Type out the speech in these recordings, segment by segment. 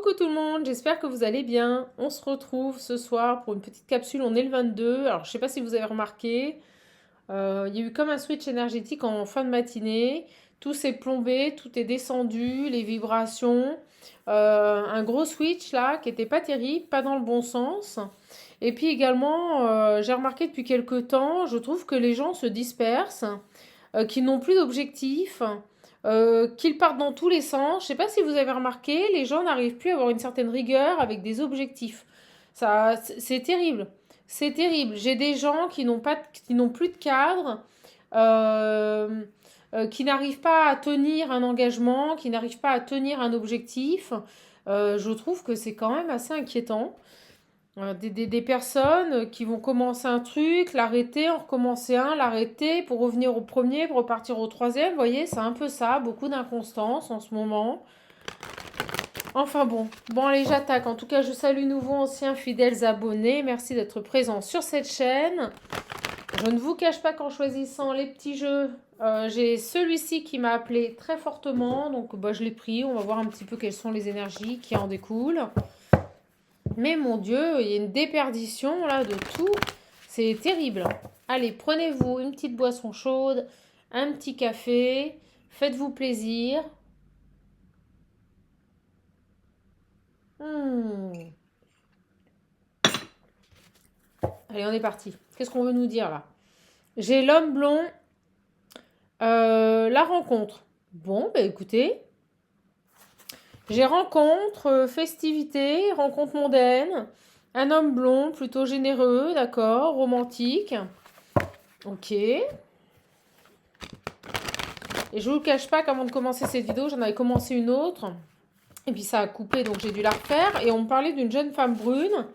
Coucou tout le monde, j'espère que vous allez bien. On se retrouve ce soir pour une petite capsule, on est le 22. Alors je sais pas si vous avez remarqué, il y a eu comme un switch énergétique en fin de matinée. Tout s'est plombé, tout est descendu, les vibrations. Un gros switch là qui était pas terrible, pas dans le bon sens. Et puis également, j'ai remarqué depuis quelques temps, je trouve que les gens se dispersent, qu'ils n'ont plus d'objectifs, qu'ils partent dans tous les sens. Je sais pas si vous avez remarqué, les gens n'arrivent plus à avoir une certaine rigueur avec des objectifs. Ça, c'est terrible. C'est terrible. J'ai des gens qui n'ont plus de cadre, euh, qui n'arrivent pas à tenir un engagement, qui n'arrivent pas à tenir un objectif. Je trouve que c'est quand même assez inquiétant. Des personnes qui vont commencer un truc, l'arrêter, en recommencer un, l'arrêter pour revenir au premier, pour repartir au troisième. Vous voyez, c'est un peu ça, beaucoup d'inconstance en ce moment. Enfin bon, bon allez, j'attaque. En tout cas, je salue nouveaux, anciens, fidèles abonnés. Merci d'être présents sur cette chaîne. Je ne vous cache pas qu'en choisissant les petits jeux, j'ai celui-ci qui m'a appelé très fortement. Donc bah, je l'ai pris. On va voir un petit peu quelles sont les énergies qui en découlent. Mais mon Dieu, il y a une déperdition là de tout. C'est terrible. Allez, prenez-vous une petite boisson chaude, un petit café, faites-vous plaisir. Hmm. Allez, on est parti. Qu'est-ce qu'on veut nous dire là? J'ai l'homme blond, la rencontre. Bon, bah écoutez, j'ai rencontre, festivité, rencontre mondaine, un homme blond, plutôt généreux, d'accord, romantique. Ok. Et je vous le cache pas qu'avant de commencer cette vidéo, j'en avais commencé une autre. Et puis ça a coupé, donc j'ai dû la refaire. Et on me parlait d'une jeune femme brune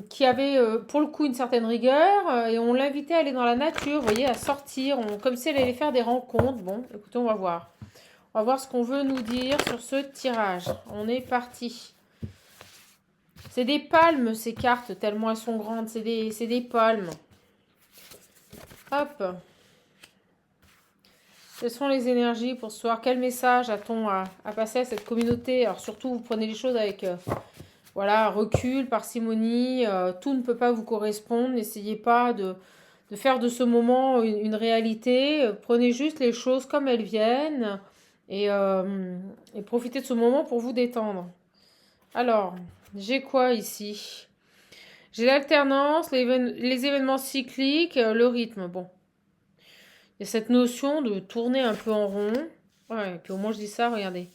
qui avait pour le coup une certaine rigueur. Et on l'invitait à aller dans la nature, vous voyez, à sortir, comme si elle allait faire des rencontres. Bon, écoutez, on va voir. On va voir ce qu'on veut nous dire sur ce tirage. On est parti. C'est des palmes ces cartes, tellement elles sont grandes. C'est des palmes. Hop. Quelles sont les énergies pour ce soir? Quel message a-t-on à passer à cette communauté? Alors surtout, vous prenez les choses avec voilà, recul, parcimonie. Tout ne peut pas vous correspondre. N'essayez pas de faire de ce moment une réalité. Prenez juste les choses comme elles viennent et profitez de ce moment pour vous détendre. Alors, j'ai quoi ici? J'ai l'alternance, les événements cycliques, le rythme. Bon, il y a cette notion de tourner un peu en rond. Ouais, et puis au moins je dis ça, regardez.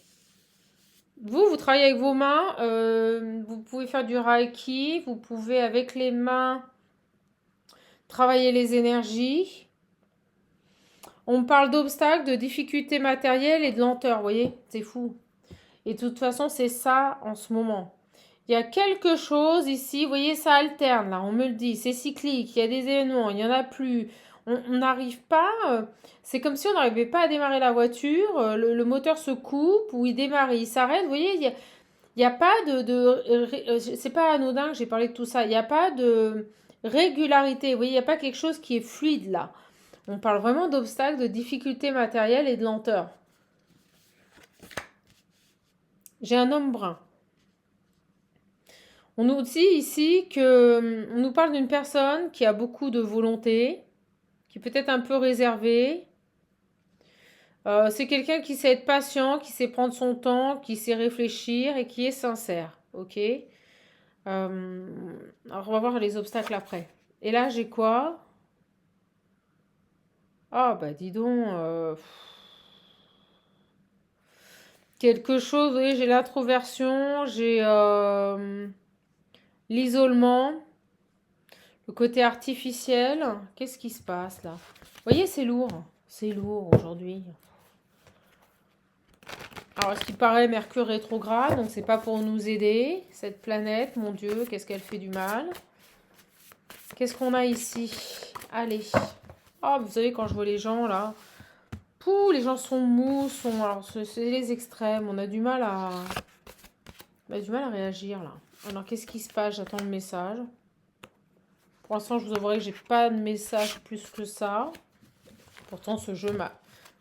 Vous travaillez avec vos mains, vous pouvez faire du reiki, vous pouvez avec les mains travailler les énergies. On parle d'obstacles, de difficultés matérielles et de lenteur, vous voyez, c'est fou. Et de toute façon, c'est ça en ce moment. Il y a quelque chose ici, vous voyez, ça alterne là, on me le dit, c'est cyclique, il y a des événements, il n'y en a plus. On n'arrive pas, c'est comme si on n'arrivait pas à démarrer la voiture, le moteur se coupe ou il démarre et il s'arrête, vous voyez, il y a pas c'est pas anodin que j'ai parlé de tout ça, il n'y a pas de régularité, vous voyez, il n'y a pas quelque chose qui est fluide là. On parle vraiment d'obstacles, de difficultés matérielles et de lenteur. J'ai un homme brun. On nous dit ici que on nous parle d'une personne qui a beaucoup de volonté, qui est peut-être un peu réservée. C'est quelqu'un qui sait être patient, qui sait prendre son temps, qui sait réfléchir et qui est sincère. Ok. Alors on va voir les obstacles après. Et là j'ai quoi? Ah bah dis donc. Quelque chose, oui, j'ai l'introversion, j'ai l'isolement. Le côté artificiel, qu'est-ce qui se passe là? Vous voyez, c'est lourd. C'est lourd aujourd'hui. Alors, ce qui paraît, Mercure rétrograde, donc c'est pas pour nous aider. Cette planète, mon Dieu, qu'est-ce qu'elle fait du mal? Qu'est-ce qu'on a ici? Allez. Oh, vous savez, quand je vois les gens là, pouh, les gens sont mous, alors c'est les extrêmes. On a du mal à réagir là. Alors, qu'est-ce qui se passe? J'attends le message. Pour l'instant, je vous avouerai que j'ai pas de message plus que ça. Pourtant, ce jeu m'a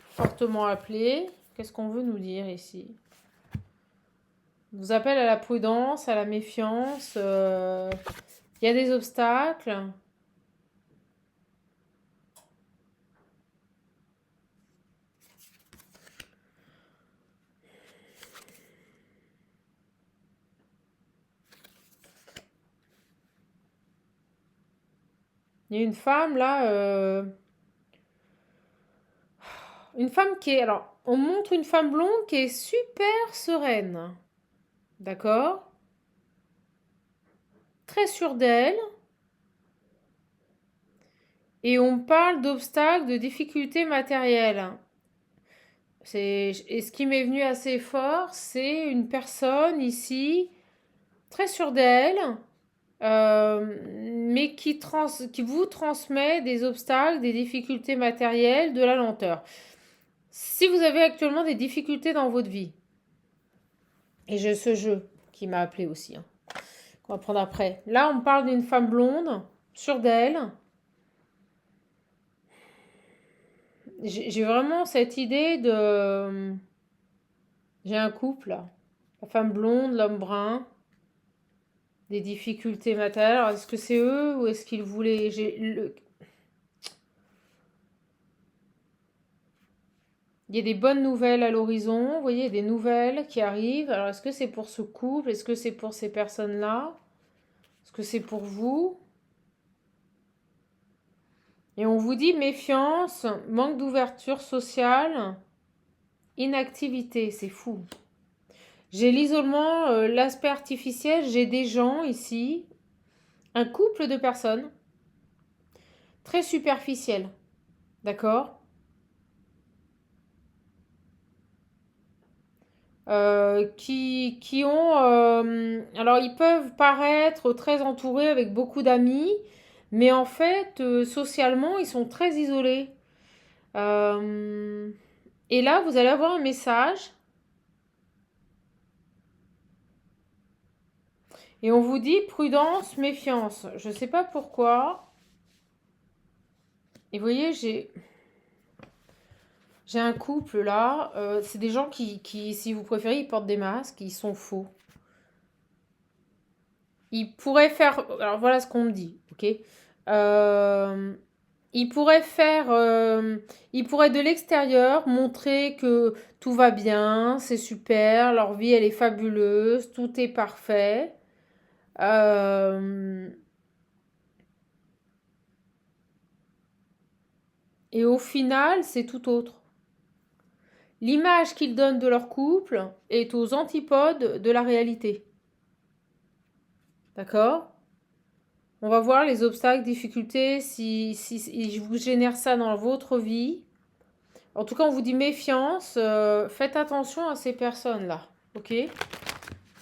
fortement appelé. Qu'est-ce qu'on veut nous dire ici? Vous appelle à la prudence, à la méfiance. Il y a des obstacles. Il y a une femme là, une femme qui est... Alors, on montre une femme blonde qui est super sereine. D'accord? Très sûre d'elle. Et on parle d'obstacles, de difficultés matérielles. Et ce qui m'est venu assez fort, c'est une personne ici, très sûre d'elle, mais qui vous transmet des obstacles, des difficultés matérielles, de la lenteur. Si vous avez actuellement des difficultés dans votre vie, et j'ai ce jeu qui m'a appelé aussi, hein, qu'on va prendre après. Là, on parle d'une femme blonde, sûre d'elle. J'ai vraiment cette idée de... J'ai un couple, là. La femme blonde, l'homme brun, des difficultés matérielles. Alors, est-ce que c'est eux ou est-ce qu'ils voulaient... Il y a des bonnes nouvelles à l'horizon, vous voyez, des nouvelles qui arrivent. Alors, est-ce que c'est pour ce couple? Est-ce que c'est pour ces personnes-là? Est-ce que c'est pour vous? Et on vous dit méfiance, manque d'ouverture sociale, inactivité, c'est fou. J'ai l'isolement, l'aspect artificiel, j'ai des gens ici, un couple de personnes, très superficiel, d'accord? Qui ont... alors, ils peuvent paraître très entourés avec beaucoup d'amis, mais en fait, socialement, ils sont très isolés. Euh, et là, vous allez avoir un message, et on vous dit prudence, méfiance. Je ne sais pas pourquoi. Et vous voyez, j'ai un couple là. C'est des gens qui, si vous préférez, ils portent des masques, ils sont faux. Ils pourraient faire. Alors voilà ce qu'on me dit, ok? Euh, ils pourraient faire. Ils pourraient de l'extérieur montrer que tout va bien, c'est super, leur vie elle est fabuleuse, tout est parfait. Euh, et au final, c'est tout autre. L'image qu'ils donnent de leur couple est aux antipodes de la réalité. D'accord? On va voir les obstacles, difficultés, si je vous génère ça dans votre vie. En tout cas, on vous dit méfiance. Faites attention à ces personnes-là. Ok?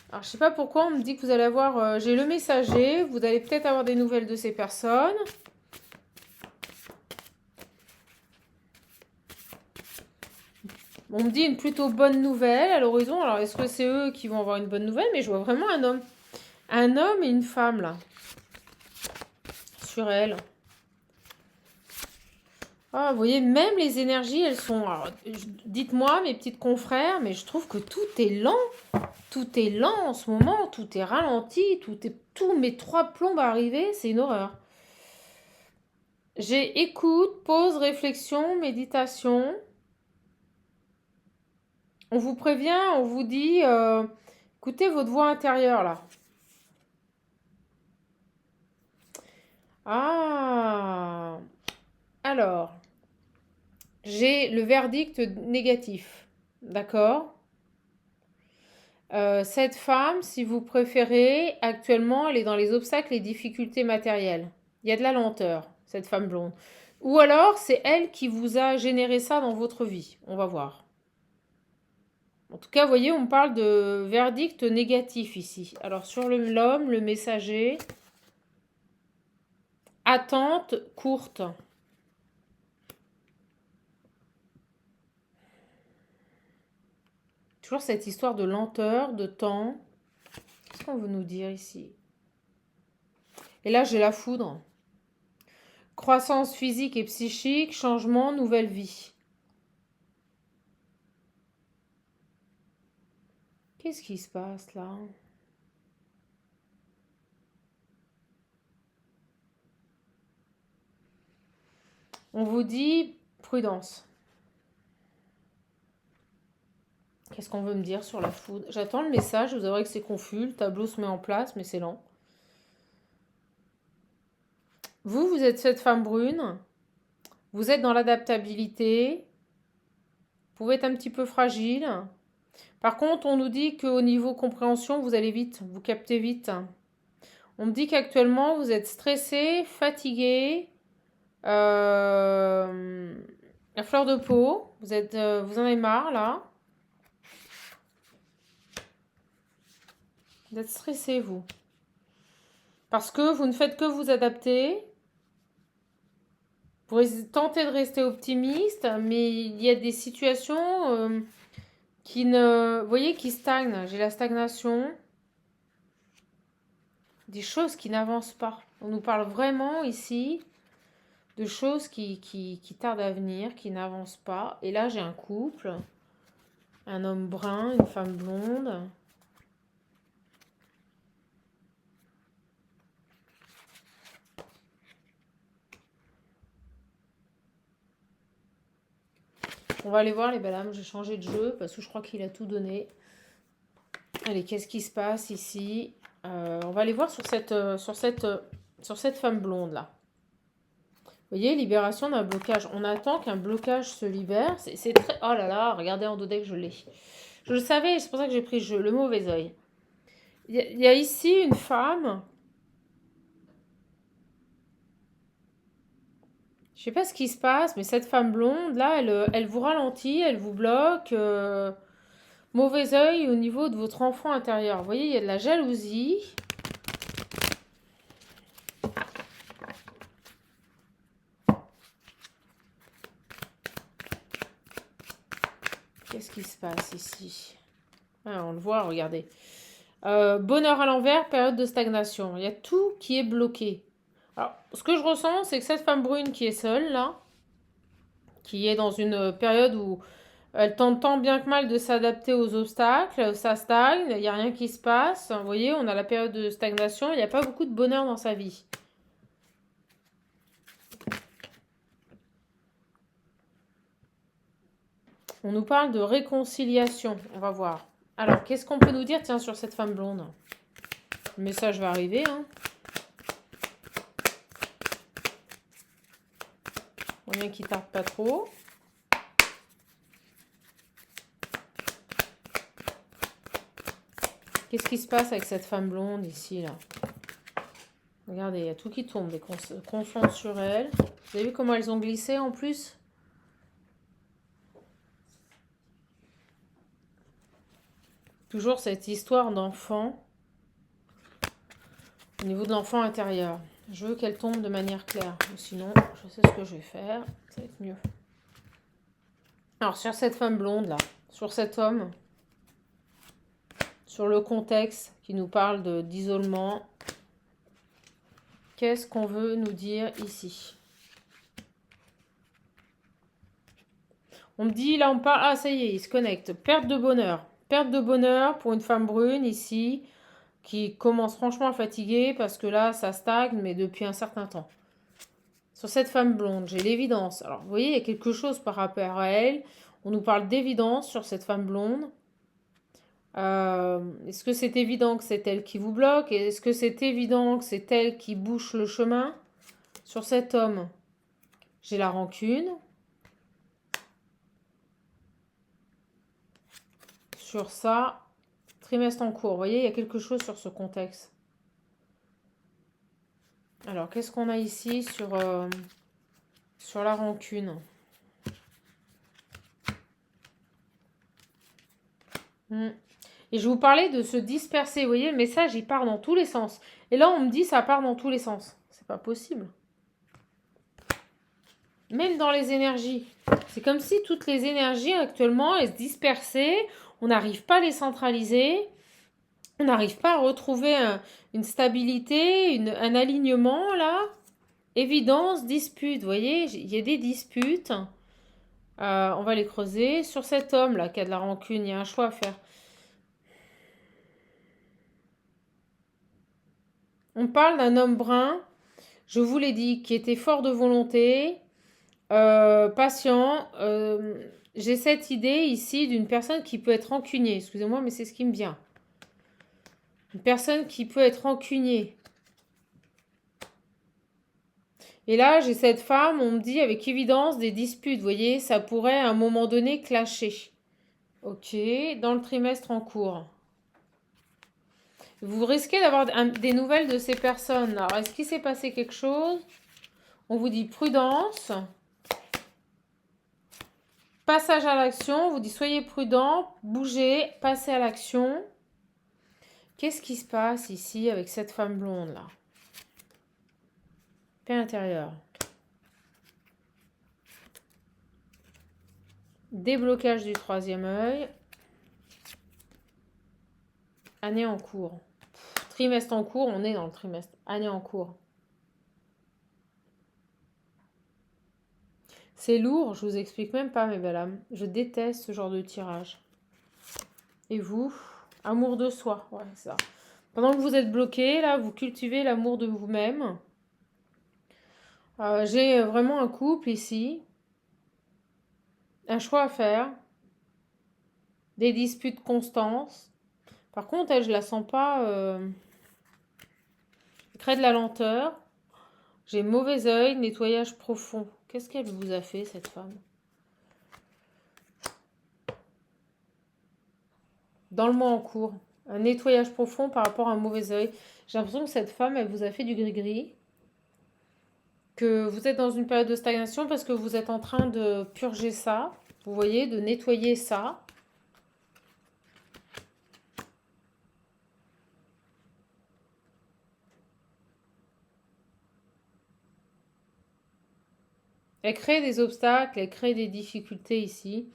Alors, je sais pas pourquoi on me dit que vous allez avoir... j'ai le messager. Vous allez peut-être avoir des nouvelles de ces personnes. On me dit une plutôt bonne nouvelle à l'horizon. Alors, est-ce que c'est eux qui vont avoir une bonne nouvelle? Mais je vois vraiment un homme. Un homme et une femme, là. Sur elle. Ah, vous voyez, même les énergies, elles sont... Alors, dites-moi, mes petites confrères, mais je trouve que tout est lent. Tout est lent en ce moment. Tout est ralenti. Tous mes trois plombes à arriver. C'est une horreur. J'ai écoute, pause, réflexion, méditation. On vous prévient, on vous dit... écoutez votre voix intérieure, là. Ah, alors, j'ai le verdict négatif. D'accord? Cette femme, si vous préférez, actuellement, elle est dans les obstacles et difficultés matérielles. Il y a de la lenteur, cette femme blonde. Ou alors, c'est elle qui vous a généré ça dans votre vie. On va voir. En tout cas, vous voyez, on parle de verdict négatif ici. Alors, sur l'homme, le messager, attente courte. Toujours cette histoire de lenteur, de temps. Qu'est-ce qu'on veut nous dire ici? Et là, j'ai la foudre. Croissance physique et psychique, changement, nouvelle vie. Qu'est-ce qui se passe là? On vous dit prudence. Qu'est-ce qu'on veut me dire sur la foudre? J'attends le message, vous verrez que c'est confus, le tableau se met en place, mais c'est lent. Vous, vous êtes cette femme brune, vous êtes dans l'adaptabilité, vous pouvez être un petit peu fragile. Par contre, on nous dit qu'au niveau compréhension, vous allez vite, vous captez vite. On me dit qu'actuellement, vous êtes stressé, fatigué, la fleur de peau, vous en avez marre là. Vous êtes stressé, vous. Parce que vous ne faites que vous adapter. Vous tentez de rester optimiste, mais il y a des situations qui ne... Vous voyez, qui stagnent. J'ai la stagnation. Des choses qui n'avancent pas. On nous parle vraiment ici de choses qui tardent à venir, qui n'avancent pas. Et là, j'ai un couple. Un homme brun, une femme blonde. On va aller voir les belles âmes. J'ai changé de jeu parce que je crois qu'il a tout donné. Allez, qu'est-ce qui se passe ici? On va aller voir sur cette femme blonde là. Vous voyez, libération d'un blocage. On attend qu'un blocage se libère. C'est très... Oh là là, regardez en dodec, je l'ai. Je le savais, c'est pour ça que j'ai pris le mauvais oeil. Il y a ici une femme. Je sais pas ce qui se passe, mais cette femme blonde, là, elle vous ralentit, elle vous bloque. Mauvais œil au niveau de votre enfant intérieur. Vous voyez, il y a de la jalousie. Qu'est-ce qui se passe ici? Ah, on le voit, regardez. Bonheur à l'envers, période de stagnation. Il y a tout qui est bloqué. Alors, ce que je ressens, c'est que cette femme brune qui est seule, là, qui est dans une période où elle tente tant bien que mal de s'adapter aux obstacles, ça stagne, il n'y a rien qui se passe. Vous voyez, on a la période de stagnation, il n'y a pas beaucoup de bonheur dans sa vie. On nous parle de réconciliation, on va voir. Alors, qu'est-ce qu'on peut nous dire, tiens, sur cette femme blonde? Le message va arriver, hein. Moyen qui tarde pas trop. Qu'est-ce qui se passe avec cette femme blonde ici, là? Regardez, il y a tout qui tombe, des concentre sur elle. Vous avez vu comment elles ont glissé en plus? Toujours cette histoire d'enfant. Au niveau de l'enfant intérieur. Je veux qu'elle tombe de manière claire. Sinon, je sais ce que je vais faire. Ça va être mieux. Alors, sur cette femme blonde, là. Sur cet homme. Sur le contexte qui nous parle d'isolement. Qu'est-ce qu'on veut nous dire ici? On me dit, là on parle... Ah, ça y est, il se connecte. Perte de bonheur. Perte de bonheur pour une femme brune ici, qui commence franchement à fatiguer parce que là, ça stagne, mais depuis un certain temps. Sur cette femme blonde, j'ai l'évidence. Alors, vous voyez, il y a quelque chose par rapport à elle. On nous parle d'évidence sur cette femme blonde. Est-ce que c'est évident que c'est elle qui vous bloque? Est-ce que c'est évident que c'est elle qui bouche le chemin? Sur cet homme, j'ai la rancune. Sur ça, trimestre en cours. Vous voyez, il y a quelque chose sur ce contexte. Alors, qu'est-ce qu'on a ici sur la rancune? Et je vous parlais de se disperser. Vous voyez, le message, il part dans tous les sens. Et là, on me dit, ça part dans tous les sens. C'est pas possible. Même dans les énergies. C'est comme si toutes les énergies, actuellement, elles se dispersaient. On n'arrive pas à les centraliser. On n'arrive pas à retrouver une stabilité, un alignement, là. Évidence, dispute. Vous voyez, il y a des disputes. On va les creuser. Sur cet homme, là, qui a de la rancune, il y a un choix à faire. On parle d'un homme brun, je vous l'ai dit, qui était fort de volonté, patient. J'ai cette idée ici d'une personne qui peut être rancunier. Excusez-moi, mais c'est ce qui me vient. Une personne qui peut être rancunier. Et là, j'ai cette femme, on me dit avec évidence des disputes. Vous voyez, ça pourrait à un moment donné clasher. Ok, dans le trimestre en cours. Vous risquez d'avoir des nouvelles de ces personnes. Alors, est-ce qu'il s'est passé quelque chose? On vous dit prudence. Passage à l'action. On vous dit soyez prudent, bougez, passez à l'action. Qu'est-ce qui se passe ici avec cette femme blonde là? Paix intérieure. Déblocage du troisième œil. Année en cours. Trimestre en cours, on est dans le trimestre. Année en cours. C'est lourd, je vous explique même pas, mes belles âmes. Je déteste ce genre de tirage. Et vous? Amour de soi, ouais, c'est ça. Pendant que vous êtes bloqué, là, vous cultivez l'amour de vous-même. J'ai vraiment un couple ici. Un choix à faire. Des disputes constantes. Par contre, elle, je la sens pas... Elle crée de la lenteur. J'ai mauvais œil, nettoyage profond. Qu'est-ce qu'elle vous a fait, cette femme? Dans le mois en cours. Un nettoyage profond par rapport à un mauvais œil. J'ai l'impression que cette femme, elle vous a fait du gris-gris. Que vous êtes dans une période de stagnation parce que vous êtes en train de purger ça. Vous voyez, de nettoyer ça. Elle crée des obstacles, elle crée des difficultés ici.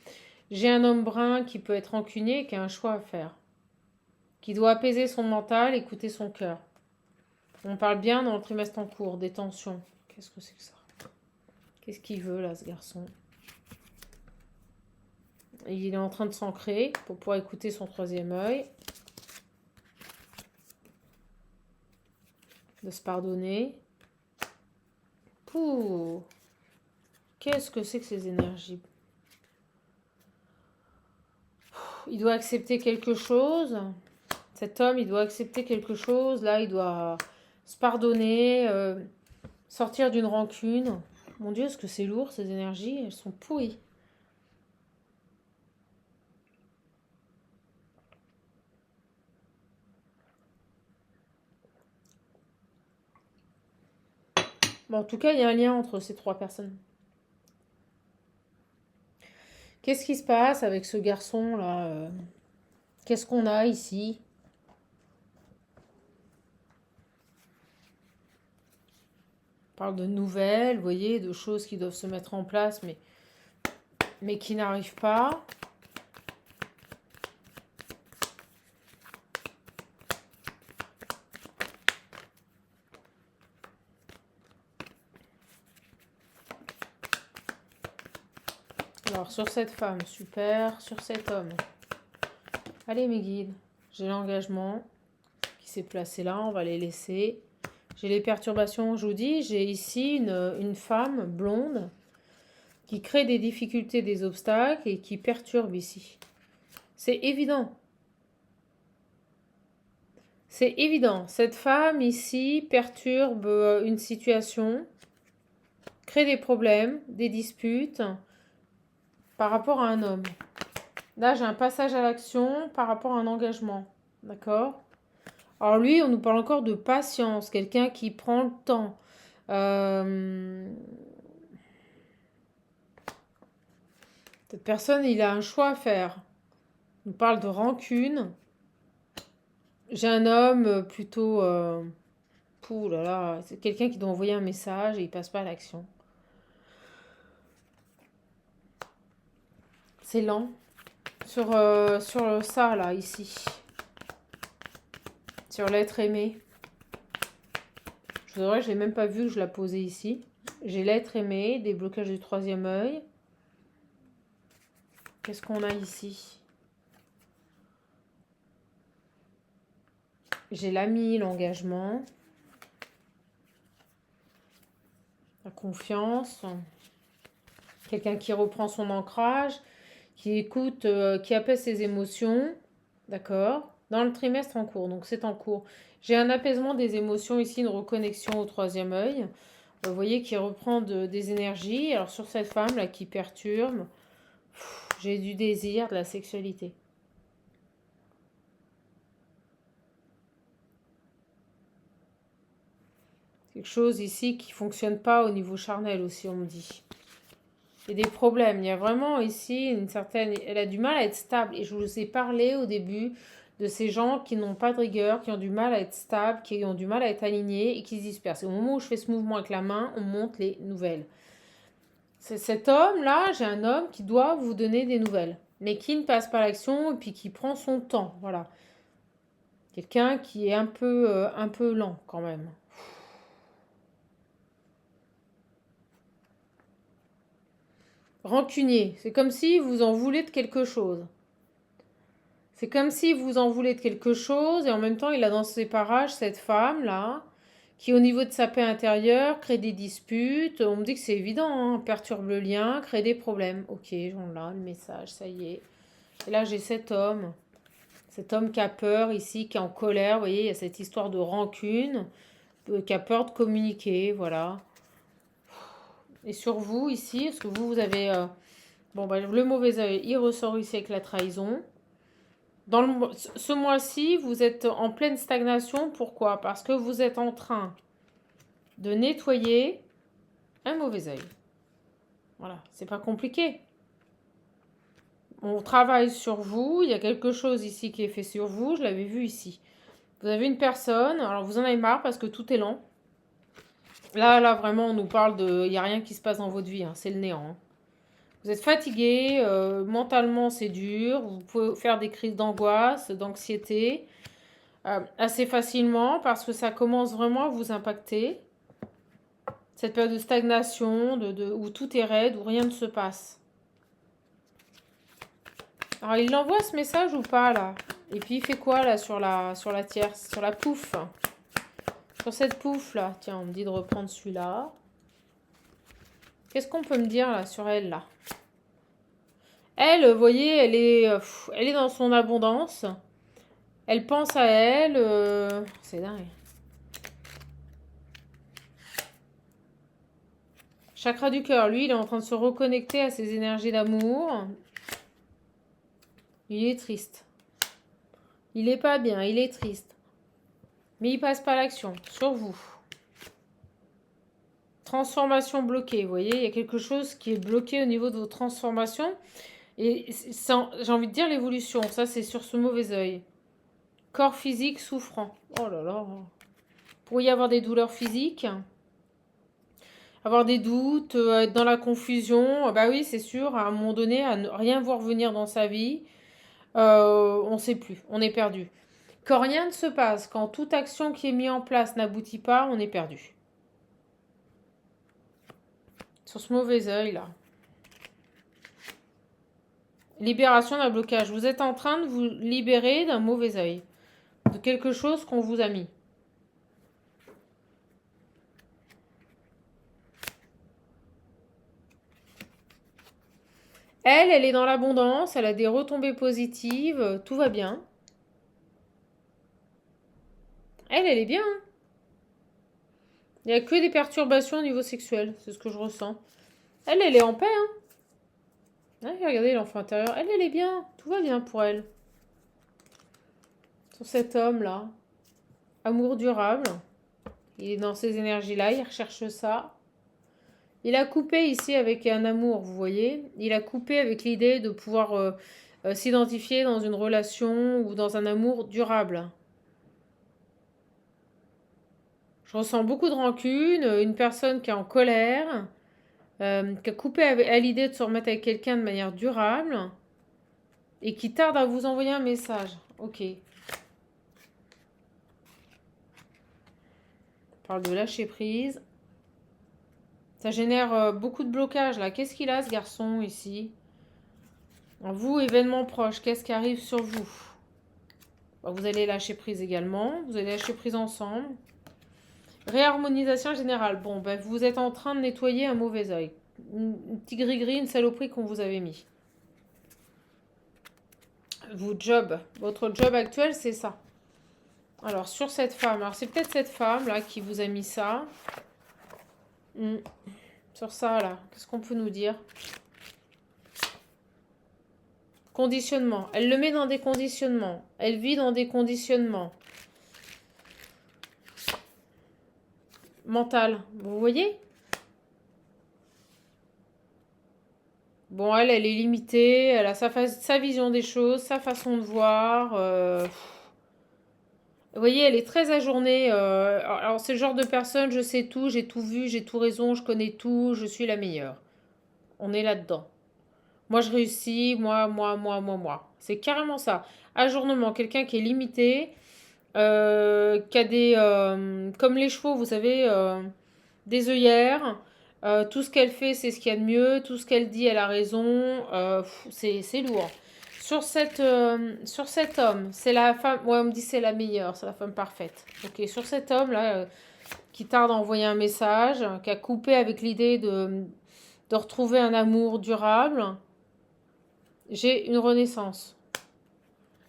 J'ai un homme brun qui peut être rancunier, qui a un choix à faire. Qui doit apaiser son mental, écouter son cœur. On parle bien dans le trimestre en cours, des tensions. Qu'est-ce que c'est que ça? Qu'est-ce qu'il veut là, ce garçon? Il est en train de s'ancrer pour pouvoir écouter son troisième œil. De se pardonner. Pouh. Qu'est-ce que c'est que ces énergies? Il doit accepter quelque chose. Cet homme, il doit accepter quelque chose. Là, il doit se pardonner, sortir d'une rancune. Mon Dieu, est-ce que c'est lourd, ces énergies? Elles sont pourries. Bon, en tout cas, il y a un lien entre ces trois personnes. Qu'est-ce qui se passe avec ce garçon-là? Qu'est-ce qu'on a ici? On parle de nouvelles, vous voyez, de choses qui doivent se mettre en place, mais qui n'arrivent pas. Alors, sur cette femme, super. Sur cet homme. Allez, mes guides. J'ai l'engagement qui s'est placé là. On va les laisser. J'ai les perturbations, je vous dis. J'ai ici une femme blonde qui crée des difficultés, des obstacles et qui perturbe ici. C'est évident. C'est évident. Cette femme ici perturbe une situation, crée des problèmes, des disputes par rapport à un homme. Là, j'ai un passage à l'action par rapport à un engagement. D'accord? Alors lui, on nous parle encore de patience, quelqu'un qui prend le temps. Cette personne, il a un choix à faire. On nous parle de rancune. J'ai un homme plutôt... pouh là là, c'est quelqu'un qui doit envoyer un message et il passe pas à l'action. C'est lent. Sur ça, là, ici. Sur l'être aimé. Je ne l'ai même pas vu que je la posais ici. J'ai l'être aimé, déblocage du troisième œil. Qu'est-ce qu'on a ici? J'ai l'ami, l'engagement. confiance. Quelqu'un qui reprend son ancrage, qui écoute, qui apaise ses émotions. D'accord? Dans le trimestre en cours, donc c'est en cours. J'ai un apaisement des émotions ici, une reconnexion au troisième œil. Vous voyez qui reprend des énergies. Alors sur cette femme là qui perturbe, j'ai du désir, de la sexualité. Quelque chose ici qui fonctionne pas au niveau charnel aussi, on me dit. Il y a des problèmes. Il y a vraiment ici une certaine... Elle a du mal à être stable. Et je vous ai parlé au début de ces gens qui n'ont pas de rigueur, qui ont du mal à être stables, qui ont du mal à être alignés et qui se dispersent. Et au moment où je fais ce mouvement avec la main, on monte les nouvelles. C'est cet homme-là, j'ai un homme qui doit vous donner des nouvelles, mais qui ne passe pas à l'action et puis qui prend son temps. Voilà. Quelqu'un qui est un peu lent quand même. Rancunier, c'est comme si vous en voulez de quelque chose. C'est comme si vous en voulez de quelque chose et en même temps il a dans ses parages cette femme là qui au niveau de sa paix intérieure crée des disputes. On me dit que c'est évident, hein, perturbe le lien, crée des problèmes. Ok, j'en ai le message, ça y est. Et là j'ai cet homme qui a peur ici, qui est en colère. Vous voyez, il y a cette histoire de rancune, qui a peur de communiquer, voilà. Et sur vous ici, parce que vous avez... bon, bah, le mauvais œil, il ressort ici avec la trahison. Ce mois-ci, vous êtes en pleine stagnation. Pourquoi? Parce que vous êtes en train de nettoyer un mauvais œil. Voilà, c'est pas compliqué. On travaille sur vous. Il y a quelque chose ici qui est fait sur vous. Je l'avais vu ici. Vous avez une personne. Alors, vous en avez marre parce que tout est lent. Là, vraiment, on nous parle de... Il n'y a rien qui se passe dans votre vie. Hein, c'est le néant. Hein. Vous êtes fatigué. Mentalement, c'est dur. Vous pouvez faire des crises d'angoisse, d'anxiété. Assez facilement parce que ça commence vraiment à vous impacter. Cette période de stagnation, où tout est raide, où rien ne se passe. Alors, il envoie ce message ou pas, là? Et puis, il fait quoi, là, sur la tierce, sur la pouffe? Sur cette pouffe, là. Tiens, on me dit de reprendre celui-là. Qu'est-ce qu'on peut me dire, là, sur elle, là? Elle, vous voyez, elle est dans son abondance. Elle pense à elle. C'est dingue. Chakra du cœur, lui, il est en train de se reconnecter à ses énergies d'amour. Il est triste. Il est pas bien, il est triste. Mais il passe pas à l'action, sur vous. Transformation bloquée, vous voyez, il y a quelque chose qui est bloqué au niveau de vos transformations. Et j'ai envie de dire l'évolution, ça c'est sur ce mauvais œil. Corps physique souffrant. Oh là là. Pourrait y avoir des douleurs physiques. Avoir des doutes, être dans la confusion. Bah oui, c'est sûr, à un moment donné, à ne rien voir venir dans sa vie. On ne sait plus, on est perdu. Quand rien ne se passe, quand toute action qui est mise en place n'aboutit pas, on est perdu. Sur ce mauvais œil là. Libération d'un blocage. Vous êtes en train de vous libérer d'un mauvais œil. De quelque chose qu'on vous a mis. Elle est dans l'abondance, elle a des retombées positives, tout va bien. Elle est bien. Hein. Il n'y a que des perturbations au niveau sexuel, c'est ce que je ressens. Elle est en paix. Hein. Ouais, regardez l'enfant intérieur. Elle est bien. Tout va bien pour elle. Sur cet homme-là. Amour durable. Il est dans ces énergies-là, il recherche ça. Il a coupé ici avec un amour, vous voyez. Il a coupé avec l'idée de pouvoir s'identifier dans une relation ou dans un amour durable. Je ressens beaucoup de rancune, une personne qui est en colère, qui a coupé à l'idée de se remettre avec quelqu'un de manière durable et qui tarde à vous envoyer un message. Ok. On parle de lâcher prise. Ça génère beaucoup de blocages là. Qu'est-ce qu'il a ce garçon ici? Vous, événement proche, qu'est-ce qui arrive sur vous? Vous allez lâcher prise également. Vous allez lâcher prise ensemble. Réharmonisation générale. Bon, ben, vous êtes en train de nettoyer un mauvais œil. Un petit gris-gris, une saloperie qu'on vous avait mis. Votre job actuel, c'est ça. Alors, sur cette femme, alors c'est peut-être cette femme là qui vous a mis ça. Sur ça là, qu'est-ce qu'on peut nous dire? Conditionnement. Elle le met dans des conditionnements. Elle vit dans des conditionnements. Mental. Vous voyez? Bon, elle est limitée. Elle a sa vision des choses, sa façon de voir. Vous voyez, elle est très ajournée. Alors, c'est le genre de personne, je sais tout, j'ai tout vu, j'ai tout raison, je connais tout, je suis la meilleure. On est là-dedans. Moi, je réussis, moi. C'est carrément ça. Ajournement, quelqu'un qui est limité, qui a des... comme les chevaux, vous savez, des œillères. Tout ce qu'elle fait, c'est ce qu'il y a de mieux. Tout ce qu'elle dit, elle a raison. C'est lourd. Sur cet homme, c'est la femme... Ouais, on me dit c'est la meilleure, c'est la femme parfaite. Ok, sur cet homme-là, qui tarde à envoyer un message, qui a coupé avec l'idée de retrouver un amour durable, j'ai une renaissance.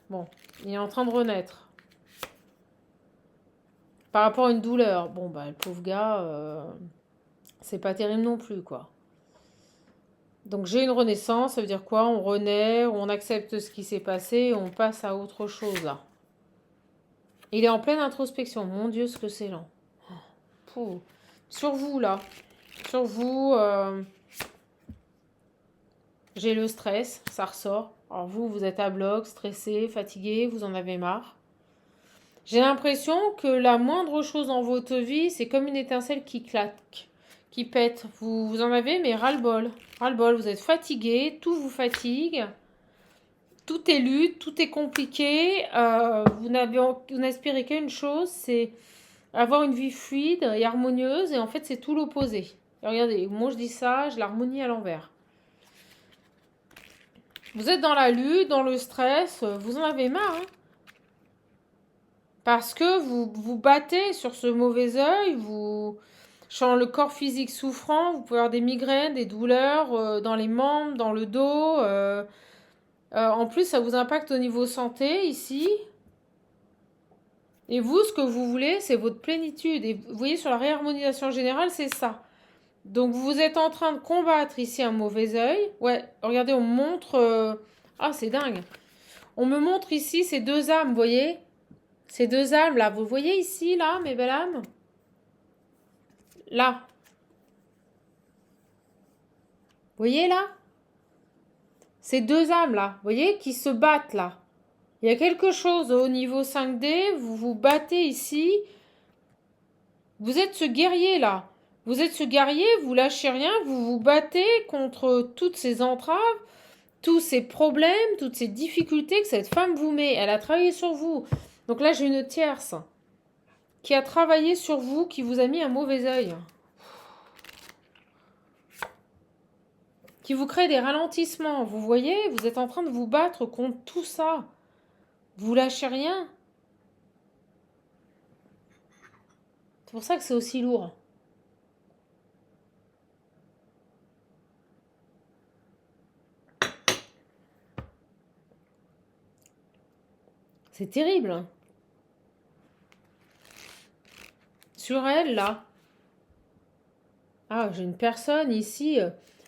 Bon, il est en train de renaître. Par rapport à une douleur. Bon, bah, le pauvre gars, c'est pas terrible non plus, quoi. Donc j'ai une renaissance, ça veut dire quoi? On renaît, on accepte ce qui s'est passé et on passe à autre chose, là. Il est en pleine introspection. Mon Dieu, ce que c'est lent. Pouh. Sur vous, là. Sur vous, j'ai le stress, ça ressort. Alors vous, vous êtes à bloc, stressé, fatigué, vous en avez marre. J'ai l'impression que la moindre chose dans votre vie, c'est comme une étincelle qui claque, qui pète. Vous en avez, mais ras-le-bol. Ras-le-bol, vous êtes fatigué, tout vous fatigue. Tout est lutte, tout est compliqué. Vous n'aspirez qu'à une chose, c'est avoir une vie fluide et harmonieuse. Et en fait, c'est tout l'opposé. Et regardez, moi je dis ça, je l'harmonie à l'envers. Vous êtes dans la lutte, dans le stress, vous en avez marre. Hein, parce que vous vous battez sur ce mauvais œil, vous... Sans le corps physique souffrant, vous pouvez avoir des migraines, des douleurs dans les membres, dans le dos. En plus, ça vous impacte au niveau santé ici. Et vous, ce que vous voulez, c'est votre plénitude. Et vous voyez, sur la réharmonisation générale, c'est ça. Donc, vous êtes en train de combattre ici un mauvais œil. Ouais, regardez, on me montre... Ah, c'est dingue. On me montre ici ces deux âmes, vous voyez? Ces deux âmes, là. Vous voyez ici, là, mes belles âmes? Là. Vous voyez, là? Ces deux âmes, là. Vous voyez? Qui se battent, là. Il y a quelque chose au niveau 5D. Vous vous battez ici. Vous êtes ce guerrier, là. Vous êtes ce guerrier, vous lâchez rien, vous vous battez contre toutes ces entraves, tous ces problèmes, toutes ces difficultés que cette femme vous met. Elle a travaillé sur vous. Donc là, j'ai une tierce qui a travaillé sur vous, qui vous a mis un mauvais œil. Qui vous crée des ralentissements. Vous voyez, vous êtes en train de vous battre contre tout ça. Vous lâchez rien. C'est pour ça que c'est aussi lourd. C'est terrible. Sur elle, là. Ah, j'ai une personne ici.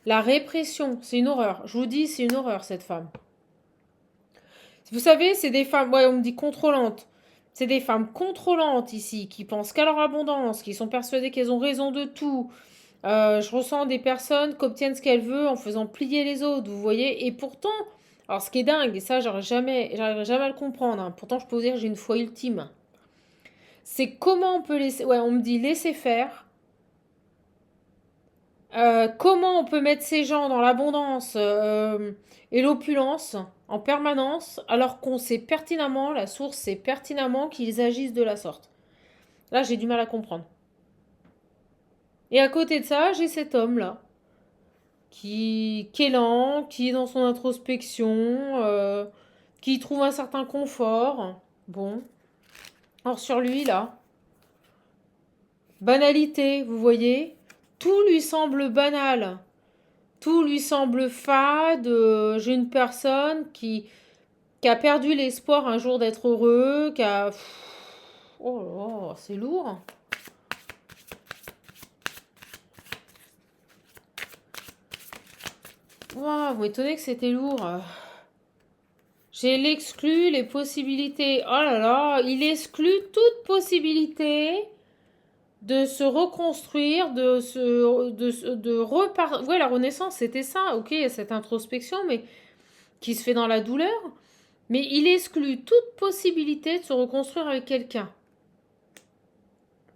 La répression, c'est une horreur. Je vous dis, c'est une horreur, cette femme. Vous savez, c'est des femmes, ouais, on me dit contrôlantes. C'est des femmes contrôlantes ici, qui pensent qu'à leur abondance, qui sont persuadées qu'elles ont raison de tout. Je ressens des personnes qui obtiennent ce qu'elles veulent en faisant plier les autres, vous voyez. Et pourtant, alors ce qui est dingue, et ça, j'arriverai jamais à le comprendre. Hein, pourtant, je peux vous dire, j'ai une foi ultime. C'est comment on peut laisser, ouais, on me dit laisser faire. Comment on peut mettre ces gens dans l'abondance et l'opulence en permanence alors qu'on sait pertinemment, la source sait pertinemment qu'ils agissent de la sorte. Là, j'ai du mal à comprendre. Et à côté de ça, j'ai cet homme-là qui est lent, qui est dans son introspection, qui trouve un certain confort. Bon. Or sur lui, là, Banalité, vous voyez? Tout lui semble banal. Tout lui semble fade. J'ai une personne qui a perdu l'espoir un jour d'être heureux, qui a... Oh là, là, c'est lourd. Waouh, vous m'étonnez que c'était lourd. J'ai l'exclu les possibilités. Oh là là, il exclut toute possibilité de se reconstruire, de repartir. Ouais, la renaissance, c'était ça. Ok, il y a cette introspection, mais qui se fait dans la douleur. Mais il exclut toute possibilité de se reconstruire avec quelqu'un.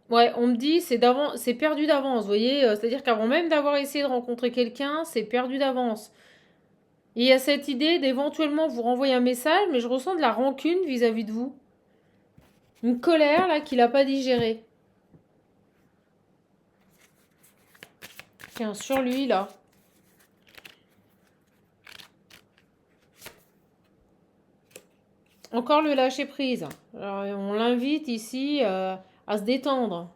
Ouais, on me dit c'est perdu d'avance, vous voyez, c'est-à-dire qu'avant même d'avoir essayé de rencontrer quelqu'un, c'est perdu d'avance. Et il y a cette idée d'éventuellement vous renvoyer un message, mais je ressens de la rancune vis-à-vis de vous. Une colère là qu'il n'a pas digérée. Tiens, sur lui là. Encore le lâcher prise. Alors, on l'invite ici à se détendre.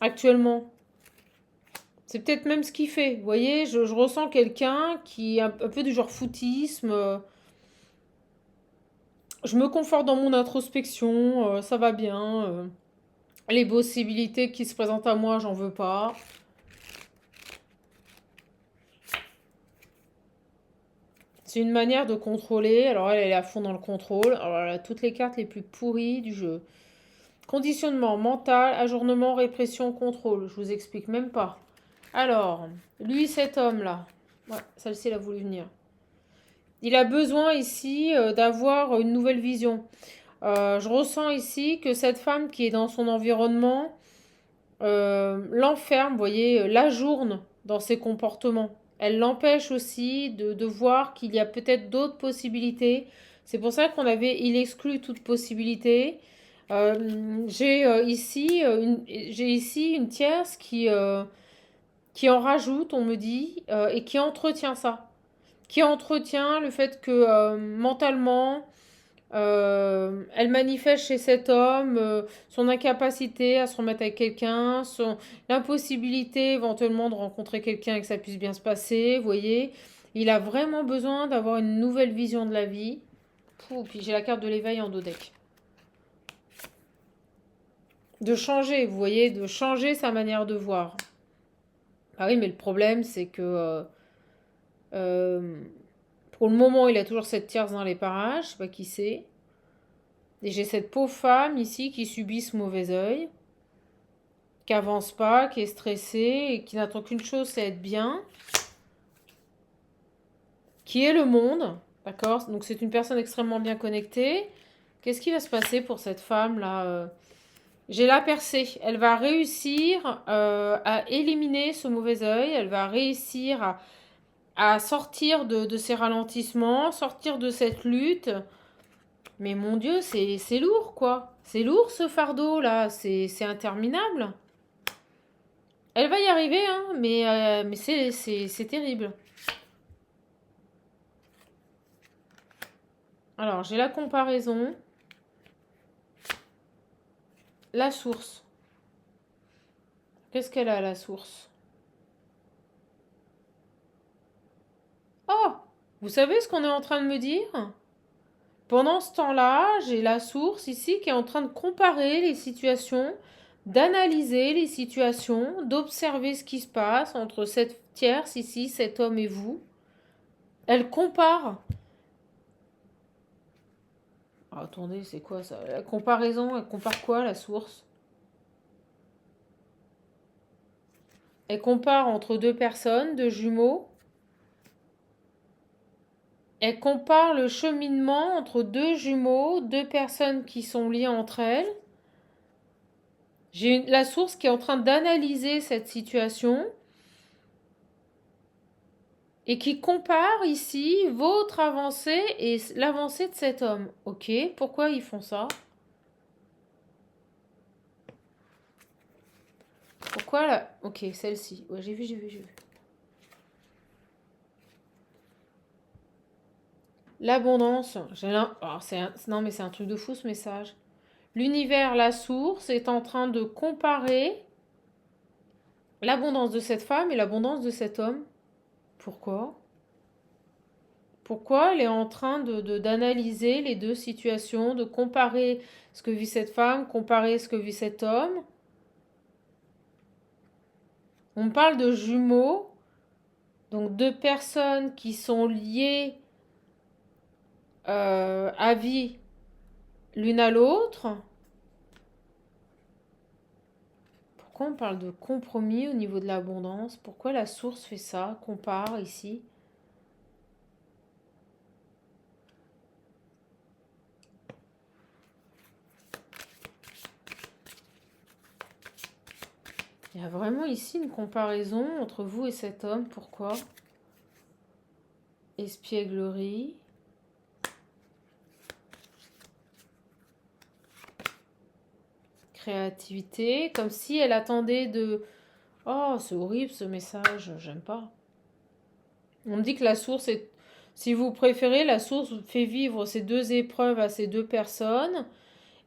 Actuellement. C'est peut-être même ce qu'il fait. Vous voyez, je ressens quelqu'un qui est un peu du genre foutisme. Je me conforte dans mon introspection. Ça va bien. Les possibilités qui se présentent à moi, j'en veux pas. C'est une manière de contrôler. Alors elle est à fond dans le contrôle. Alors elle a toutes les cartes les plus pourries du jeu. Conditionnement mental, ajournement, répression, contrôle. Je vous explique même pas. Alors, lui, cet homme-là. Ouais, celle-ci, elle a voulu venir. Il a besoin ici d'avoir une nouvelle vision. Je ressens ici que cette femme qui est dans son environnement l'enferme, vous voyez, l'ajourne dans ses comportements. Elle l'empêche aussi de voir qu'il y a peut-être d'autres possibilités. C'est pour ça il exclut toute possibilité. J'ai ici une tierce qui en rajoute, on me dit, et qui entretient ça. Qui entretient le fait que mentalement, elle manifeste chez cet homme son incapacité à se remettre avec quelqu'un, l'impossibilité éventuellement de rencontrer quelqu'un et que ça puisse bien se passer, vous voyez. Il a vraiment besoin d'avoir une nouvelle vision de la vie. Puis j'ai la carte de l'éveil en dos deck. De changer, vous voyez, de changer sa manière de voir. Ah oui, mais le problème, c'est que euh, pour le moment, il a toujours cette tierce dans les parages, je sais pas qui c'est. Et j'ai cette pauvre femme ici qui subit ce mauvais œil, qui avance pas, qui est stressée et qui n'attend qu'une chose, c'est être bien, qui est le monde, d'accord? Donc c'est une personne extrêmement bien connectée. Qu'est-ce qui va se passer pour cette femme-là? J'ai la percée. Elle va réussir à éliminer ce mauvais œil, elle va réussir à sortir de ces ralentissements, sortir de cette lutte. Mais mon Dieu, c'est lourd, quoi. C'est lourd ce fardeau-là, c'est interminable. Elle va y arriver, hein, mais c'est terrible. Alors, j'ai la comparaison. La source. Qu'est-ce qu'elle a, la source? Oh! Vous savez ce qu'on est en train de me dire? Pendant ce temps-là, j'ai la source ici qui est en train de comparer les situations, d'analyser les situations, d'observer ce qui se passe entre cette tierce ici, cet homme et vous. Elle compare. Ah, attendez, c'est quoi ça? La comparaison, elle compare quoi, la source? Elle compare entre deux personnes, deux jumeaux. Elle compare le cheminement entre deux jumeaux, deux personnes qui sont liées entre elles. J'ai la source qui est en train d'analyser cette situation et qui compare ici votre avancée et l'avancée de cet homme. Ok, pourquoi ils font ça? Pourquoi là? Ok, celle-ci. Ouais, j'ai vu. L'abondance. Non, mais c'est un truc de fou ce message. L'univers, la source, est en train de comparer l'abondance de cette femme et l'abondance de cet homme. Pourquoi? Pourquoi elle est en train d'analyser les deux situations, de comparer ce que vit cette femme, comparer ce que vit cet homme? On parle de jumeaux, donc deux personnes qui sont liées à vie l'une à l'autre. Pourquoi on parle de compromis au niveau de l'abondance? Pourquoi la source fait ça, compare ici? Il y a vraiment ici une comparaison entre vous et cet homme. Pourquoi? Espièglerie. Créativité. Comme si elle attendait de... Oh, c'est horrible ce message, j'aime pas. On me dit que la source est... Si vous préférez, la source fait vivre ces deux épreuves à ces deux personnes.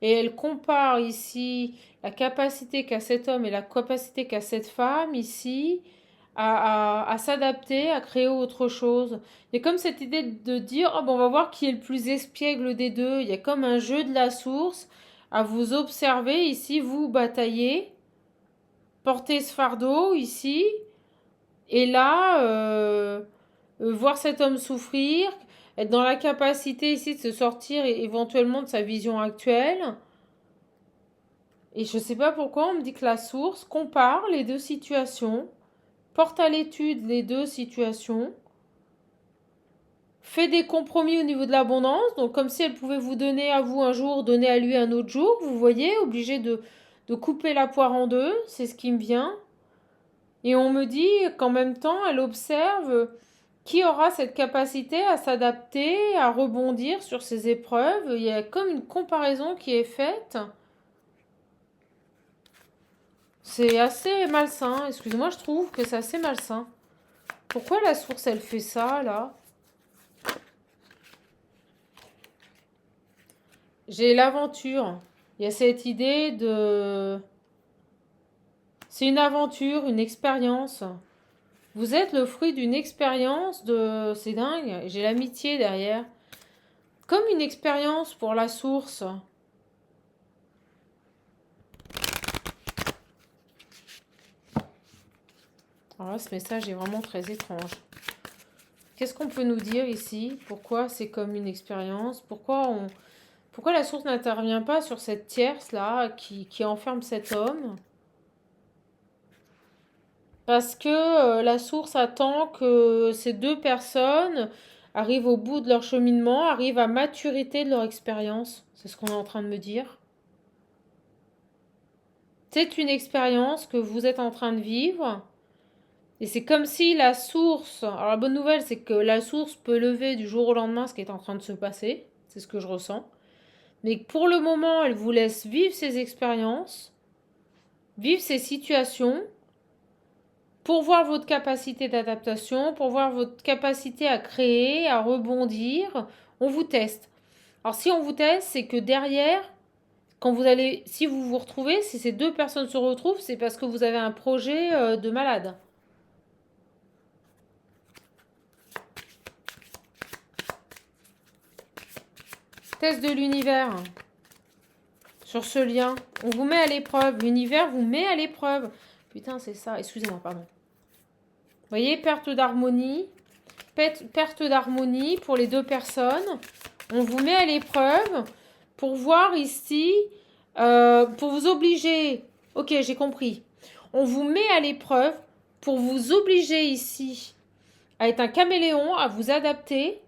Et elle compare ici la capacité qu'a cet homme et la capacité qu'a cette femme ici à s'adapter, à créer autre chose. Il y a comme cette idée de dire, oh, bon, on va voir qui est le plus espiègle des deux. Il y a comme un jeu de la source à vous observer ici, vous batailler, porter ce fardeau ici, et là, voir cet homme souffrir, être dans la capacité ici de se sortir éventuellement de sa vision actuelle. Et je ne sais pas pourquoi on me dit que la source compare les deux situations, porte à l'étude les deux situations, fait des compromis au niveau de l'abondance, donc comme si elle pouvait vous donner à vous un jour, donner à lui un autre jour, vous voyez, obligé de couper la poire en deux, c'est ce qui me vient. Et on me dit qu'en même temps, elle observe qui aura cette capacité à s'adapter, à rebondir sur ces épreuves. Il y a comme une comparaison qui est faite. C'est assez malsain. Excusez-moi, je trouve que c'est assez malsain. Pourquoi la source, elle fait ça, là? J'ai l'aventure. Il y a cette idée de... C'est une aventure, une expérience. Vous êtes le fruit d'une expérience de... C'est dingue. J'ai l'amitié derrière. Comme une expérience pour la source. Alors là, ce message est vraiment très étrange. Qu'est-ce qu'on peut nous dire ici? Pourquoi c'est comme une expérience? Pourquoi la source n'intervient pas sur cette tierce-là qui enferme cet homme? Parce que la source attend que ces deux personnes arrivent au bout de leur cheminement, arrivent à maturité de leur expérience. C'est ce qu'on est en train de me dire. C'est une expérience que vous êtes en train de vivre. Et c'est comme si la source... Alors la bonne nouvelle, c'est que la source peut lever du jour au lendemain ce qui est en train de se passer. C'est ce que je ressens. Mais pour le moment, elle vous laisse vivre ces expériences, vivre ces situations, pour voir votre capacité d'adaptation, pour voir votre capacité à créer, à rebondir. On vous teste. Alors si on vous teste, c'est que derrière, quand vous allez, si vous vous retrouvez, si ces deux personnes se retrouvent, c'est parce que vous avez un projet de malade. Test de l'univers. Sur ce lien, on vous met à l'épreuve. L'univers vous met à l'épreuve. Putain, c'est ça. Excusez-moi, pardon. Vous voyez, perte d'harmonie. Perte d'harmonie pour les deux personnes. On vous met à l'épreuve pour voir ici, pour vous obliger. Ok, j'ai compris. On vous met à l'épreuve pour vous obliger ici à être un caméléon, à vous adapter,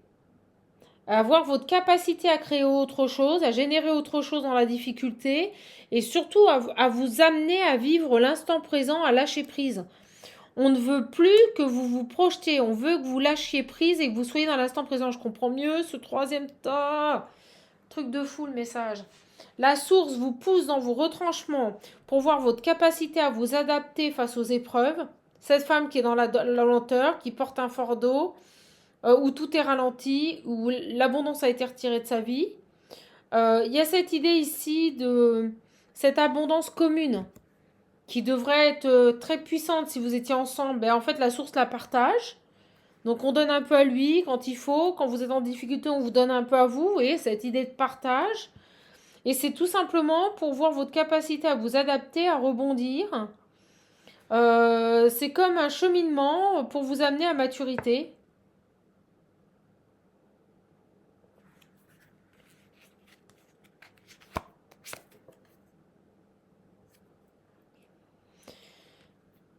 à avoir votre capacité à créer autre chose, à générer autre chose dans la difficulté et surtout à vous amener à vivre l'instant présent, à lâcher prise. On ne veut plus que vous vous projetiez, on veut que vous lâchiez prise et que vous soyez dans l'instant présent. Je comprends mieux ce troisième tas. Truc de fou le message. La source vous pousse dans vos retranchements pour voir votre capacité à vous adapter face aux épreuves. Cette femme qui est dans la lenteur, qui porte un fardeau, où tout est ralenti, où l'abondance a été retirée de sa vie. Il y a cette idée ici de cette abondance commune qui devrait être très puissante si vous étiez ensemble. Ben, en fait, la source la partage. Donc on donne un peu à lui quand il faut. Quand vous êtes en difficulté, on vous donne un peu à vous. Vous voyez, cette idée de partage. Et c'est tout simplement pour voir votre capacité à vous adapter, à rebondir. C'est comme un cheminement pour vous amener à maturité.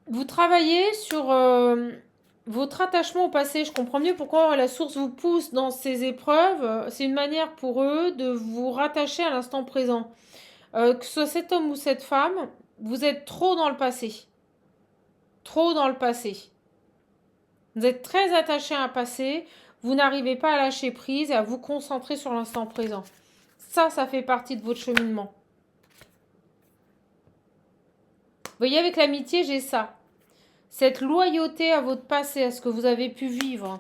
Vous travaillez sur votre attachement au passé. Je comprends mieux pourquoi la source vous pousse dans ces épreuves. C'est une manière pour eux de vous rattacher à l'instant présent. Que ce soit cet homme ou cette femme, vous êtes trop dans le passé. Trop dans le passé. Vous êtes très attaché à un passé. Vous n'arrivez pas à lâcher prise et à vous concentrer sur l'instant présent. Ça fait partie de votre cheminement. Vous voyez, avec l'amitié, j'ai ça. Cette loyauté à votre passé, à ce que vous avez pu vivre.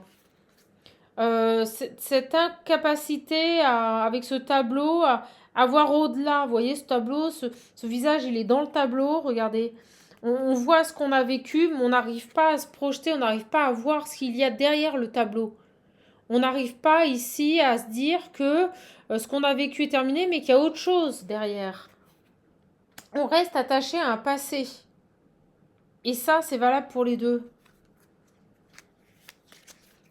Cette incapacité avec ce tableau à voir au-delà. Vous voyez, ce tableau, ce visage, il est dans le tableau. Regardez. On voit ce qu'on a vécu, mais on n'arrive pas à se projeter, on n'arrive pas à voir ce qu'il y a derrière le tableau. On n'arrive pas ici à se dire que ce qu'on a vécu est terminé, mais qu'il y a autre chose derrière. On reste attaché à un passé. Et ça, c'est valable pour les deux.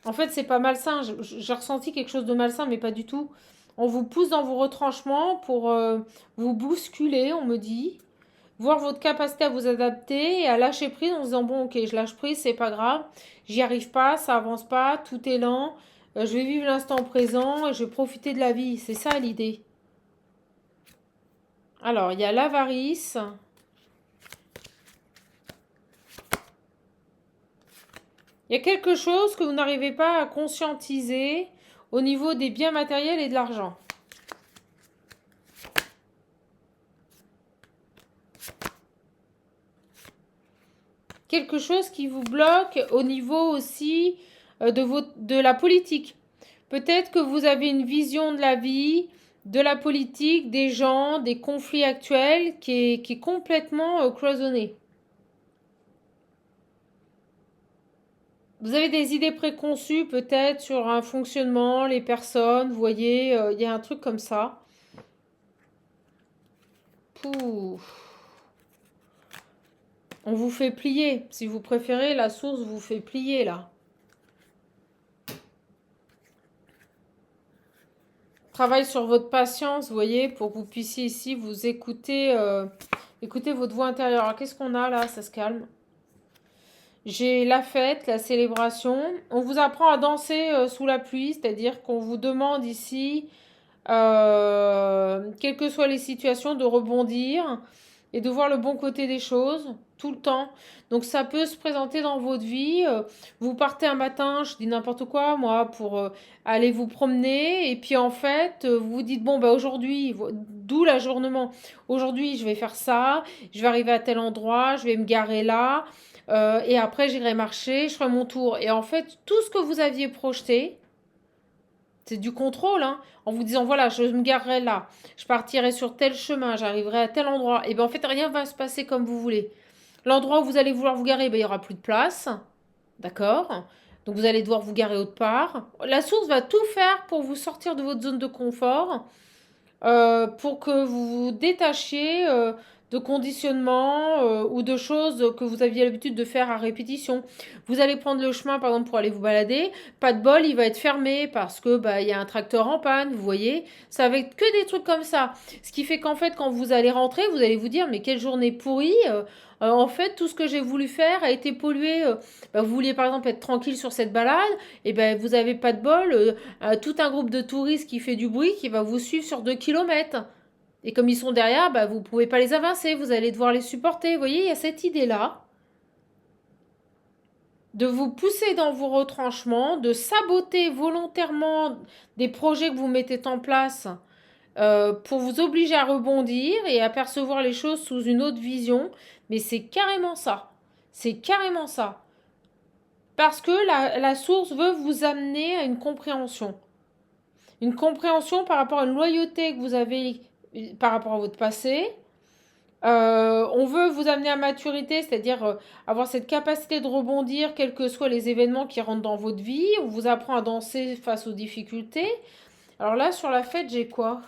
En fait, c'est pas malsain. J'ai ressenti quelque chose de malsain, mais pas du tout. On vous pousse dans vos retranchements pour vous bousculer, on me dit. Voir votre capacité à vous adapter et à lâcher prise en se disant bon, ok, je lâche prise, c'est pas grave. J'y arrive pas, ça avance pas, tout est lent. Je vais vivre l'instant présent et je vais profiter de la vie. C'est ça l'idée. Alors, il y a l'avarice. Il y a quelque chose que vous n'arrivez pas à conscientiser au niveau des biens matériels et de l'argent. Quelque chose qui vous bloque au niveau aussi de la politique. Peut-être que vous avez une vision de la vie, de la politique, des gens, des conflits actuels qui est complètement cloisonnée. Vous avez des idées préconçues peut-être sur un fonctionnement, les personnes, vous voyez, il y a un truc comme ça. Pouh. On vous fait plier. Si vous préférez, la source vous fait plier là. Travaille sur votre patience, vous voyez, pour que vous puissiez ici vous écouter, écouter votre voix intérieure. Alors, qu'est-ce qu'on a là? Ça se calme. J'ai la fête, la célébration. On vous apprend à danser sous la pluie, c'est-à-dire qu'on vous demande ici, quelles que soient les situations, de rebondir et de voir le bon côté des choses tout le temps. Donc ça peut se présenter dans votre vie. Vous partez un matin, je dis n'importe quoi, moi, pour aller vous promener. Et puis en fait, vous vous dites, bon, bah aujourd'hui, d'où l'ajournement. Aujourd'hui, je vais faire ça, je vais arriver à tel endroit, je vais me garer là. Et après, j'irai marcher, je ferai mon tour. Et en fait, tout ce que vous aviez projeté, c'est du contrôle, hein, en vous disant, voilà, je me garerai là, je partirai sur tel chemin, j'arriverai à tel endroit. Et bien, en fait, rien va se passer comme vous voulez. L'endroit où vous allez vouloir vous garer, ben, il n'y aura plus de place. D'accord? Donc, vous allez devoir vous garer autre part. La source va tout faire pour vous sortir de votre zone de confort, pour que vous vous détachiez de conditionnements ou de choses que vous aviez l'habitude de faire à répétition. Vous allez prendre le chemin, par exemple, pour aller vous balader. Pas de bol, il va être fermé parce que bah, y a un tracteur en panne, vous voyez. Ça va être que des trucs comme ça. Ce qui fait qu'en fait, quand vous allez rentrer, vous allez vous dire, mais quelle journée pourrie. En fait, tout ce que j'ai voulu faire a été pollué. Bah, vous vouliez par exemple être tranquille sur cette balade, et ben vous avez pas de bol. Tout un groupe de touristes qui fait du bruit qui va vous suivre sur 2 kilomètres. Et comme ils sont derrière, bah, vous ne pouvez pas les avancer, vous allez devoir les supporter. Vous voyez, il y a cette idée-là de vous pousser dans vos retranchements, de saboter volontairement des projets que vous mettez en place pour vous obliger à rebondir et à percevoir les choses sous une autre vision. Mais c'est carrément ça. C'est carrément ça. Parce que la source veut vous amener à une compréhension. une compréhension par rapport à une loyauté que vous avez par rapport à votre passé. On veut vous amener à maturité, c'est-à-dire avoir cette capacité de rebondir, quels que soient les événements qui rentrent dans votre vie. On vous apprend à danser face aux difficultés. Alors là, sur la fête, j'ai quoi?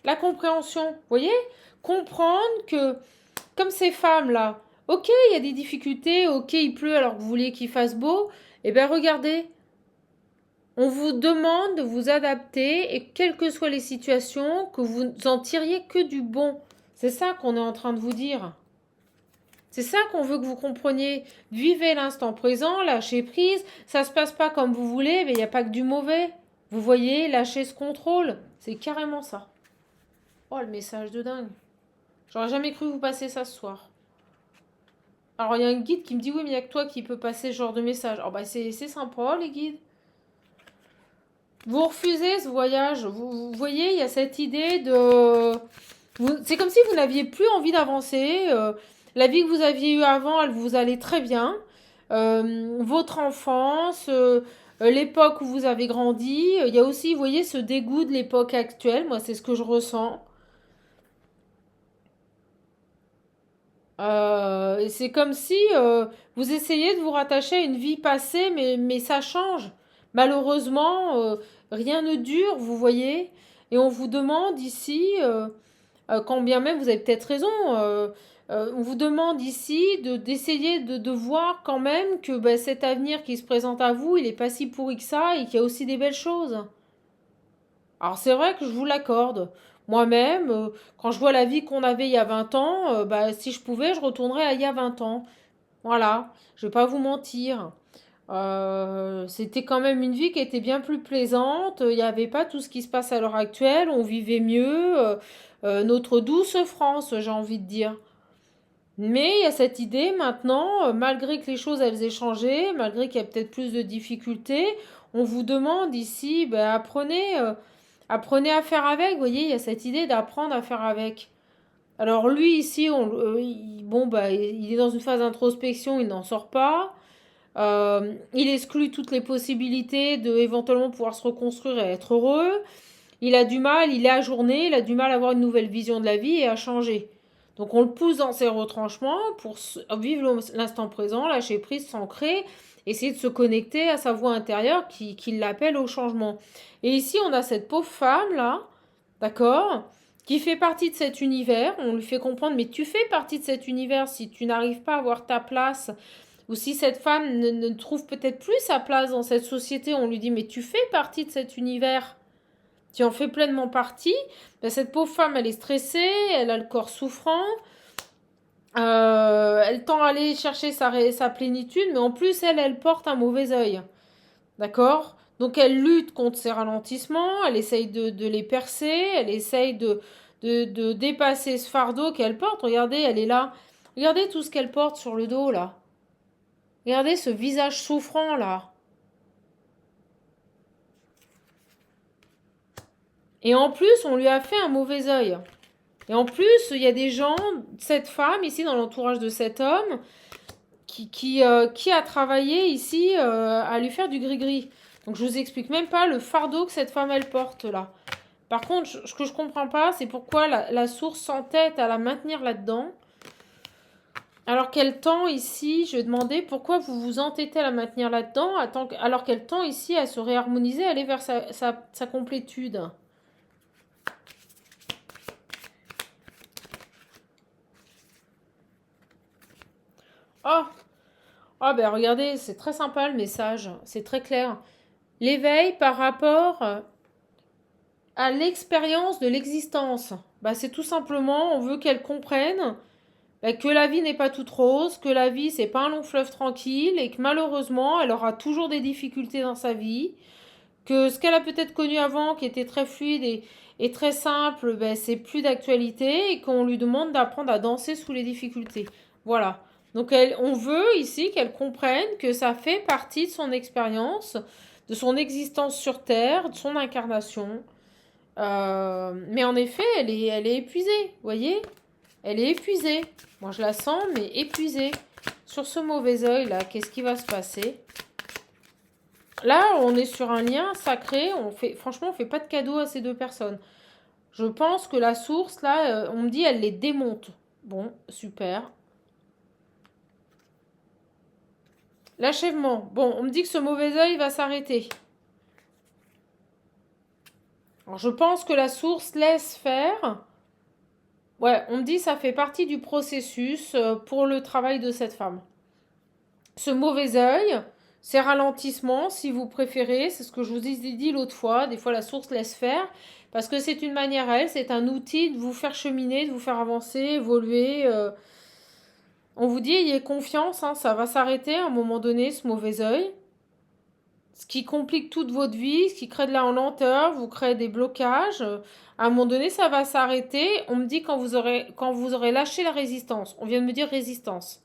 La compréhension, vous voyez? Comprendre que, comme ces femmes-là, ok, il y a des difficultés, ok, il pleut alors que vous voulez qu'il fasse beau, eh bien regardez, on vous demande de vous adapter et quelles que soient les situations, que vous en tiriez que du bon. C'est ça qu'on est en train de vous dire. C'est ça qu'on veut que vous compreniez. Vivez l'instant présent, lâchez prise, ça se passe pas comme vous voulez, mais il n'y a pas que du mauvais. Vous voyez, lâchez ce contrôle. C'est carrément ça. Oh, le message de dingue. J'aurais jamais cru vous passer ça ce soir. Alors, il y a un guide qui me dit, oui, mais il n'y a que toi qui peux passer ce genre de message. Oh, bah, c'est sympa, les guides. Vous refusez ce voyage. Vous voyez, il y a cette idée de... C'est comme si vous n'aviez plus envie d'avancer. La vie que vous aviez eue avant, elle vous allait très bien. Votre enfance, l'époque où vous avez grandi. Il y a aussi, vous voyez, ce dégoût de l'époque actuelle. Moi, c'est ce que je ressens. Et c'est comme si vous essayez de vous rattacher à une vie passée, mais ça change. Malheureusement, rien ne dure, vous voyez. Et on vous demande ici, quand bien même vous avez peut-être raison, on vous demande ici d'essayer de voir quand même que ben, cet avenir qui se présente à vous, il n'est pas si pourri que ça et qu'il y a aussi des belles choses. Alors c'est vrai que je vous l'accorde. Moi-même, quand je vois la vie qu'on avait il y a 20 ans, bah, si je pouvais, je retournerais à il y a 20 ans. Voilà, je vais pas vous mentir. C'était quand même une vie qui était bien plus plaisante. Il n'y avait pas tout ce qui se passe à l'heure actuelle. On vivait mieux. Notre douce France, j'ai envie de dire. Mais il y a cette idée maintenant, malgré que les choses elles aient changé, malgré qu'il y a peut-être plus de difficultés, on vous demande ici, ben, apprenez à faire avec. Vous voyez, il y a cette idée d'apprendre à faire avec. Alors lui ici, bon bah, il est dans une phase d'introspection, il n'en sort pas. Il exclut toutes les possibilités de éventuellement pouvoir se reconstruire et être heureux. Il a du mal, il est ajourné, il a du mal à avoir une nouvelle vision de la vie et à changer. Donc on le pousse dans ses retranchements pour vivre l'instant présent, lâcher prise, s'ancrer, essayer de se connecter à sa voix intérieure qui l'appelle au changement. Et ici on a cette pauvre femme là, d'accord, qui fait partie de cet univers. On lui fait comprendre, mais tu fais partie de cet univers si tu n'arrives pas à avoir ta place. Ou si cette femme ne trouve peut-être plus sa place dans cette société, on lui dit, mais tu fais partie de cet univers. Tu en fais pleinement partie. Ben, cette pauvre femme, elle est stressée, elle a le corps souffrant, elle tend à aller chercher sa plénitude, mais en plus, elle porte un mauvais œil. D'accord? Donc elle lutte contre ces ralentissements, elle essaye de les percer, elle essaye de dépasser ce fardeau qu'elle porte. Regardez, elle est là. Regardez tout ce qu'elle porte sur le dos, là. Regardez ce visage souffrant, là. Et en plus, on lui a fait un mauvais œil. Et en plus, il y a des gens, cette femme ici dans l'entourage de cet homme, qui a travaillé ici à lui faire du gris-gris. Donc je vous explique même pas le fardeau que cette femme elle porte là. Par contre, ce que je comprends pas, c'est pourquoi la source s'entête à la maintenir là-dedans. Alors qu'elle tend ici, je vais demander pourquoi vous vous entêtez à la maintenir là-dedans, alors qu'elle tend ici à se réharmoniser, à aller vers sa complétude. Oh, oh ben regardez, c'est très sympa le message, c'est très clair. L'éveil par rapport à l'expérience de l'existence. Bah, c'est tout simplement, on veut qu'elle comprenne bah, que la vie n'est pas toute rose, que la vie c'est pas un long fleuve tranquille et que malheureusement elle aura toujours des difficultés dans sa vie, que ce qu'elle a peut-être connu avant qui était très fluide et très simple, bah, c'est plus d'actualité et qu'on lui demande d'apprendre à danser sous les difficultés. Voilà. Donc on veut ici qu'elle comprenne que ça fait partie de son expérience, de son existence sur Terre, de son incarnation. Mais en effet, elle est épuisée, vous voyez? Elle est épuisée. Moi, je la sens, mais épuisée. Sur ce mauvais œil, là, qu'est-ce qui va se passer? Là, on est sur un lien sacré. Franchement, on fait pas de cadeau à ces deux personnes. Je pense que la source, là, on me dit, elle les démonte. Bon, super. L'achèvement. Bon, on me dit que ce mauvais œil va s'arrêter. Alors, je pense que la source laisse faire. Ouais, on me dit que ça fait partie du processus pour le travail de cette femme. Ce mauvais œil, ces ralentissements, si vous préférez, c'est ce que je vous ai dit l'autre fois. Des fois, la source laisse faire. Parce que c'est une manière, c'est un outil de vous faire cheminer, de vous faire avancer, évoluer. On vous dit, ayez confiance, hein, ça va s'arrêter à un moment donné, ce mauvais œil. Ce qui complique toute votre vie, ce qui crée de la lenteur, vous crée des blocages. À un moment donné, ça va s'arrêter. On me dit quand vous aurez lâché la résistance. On vient de me dire résistance.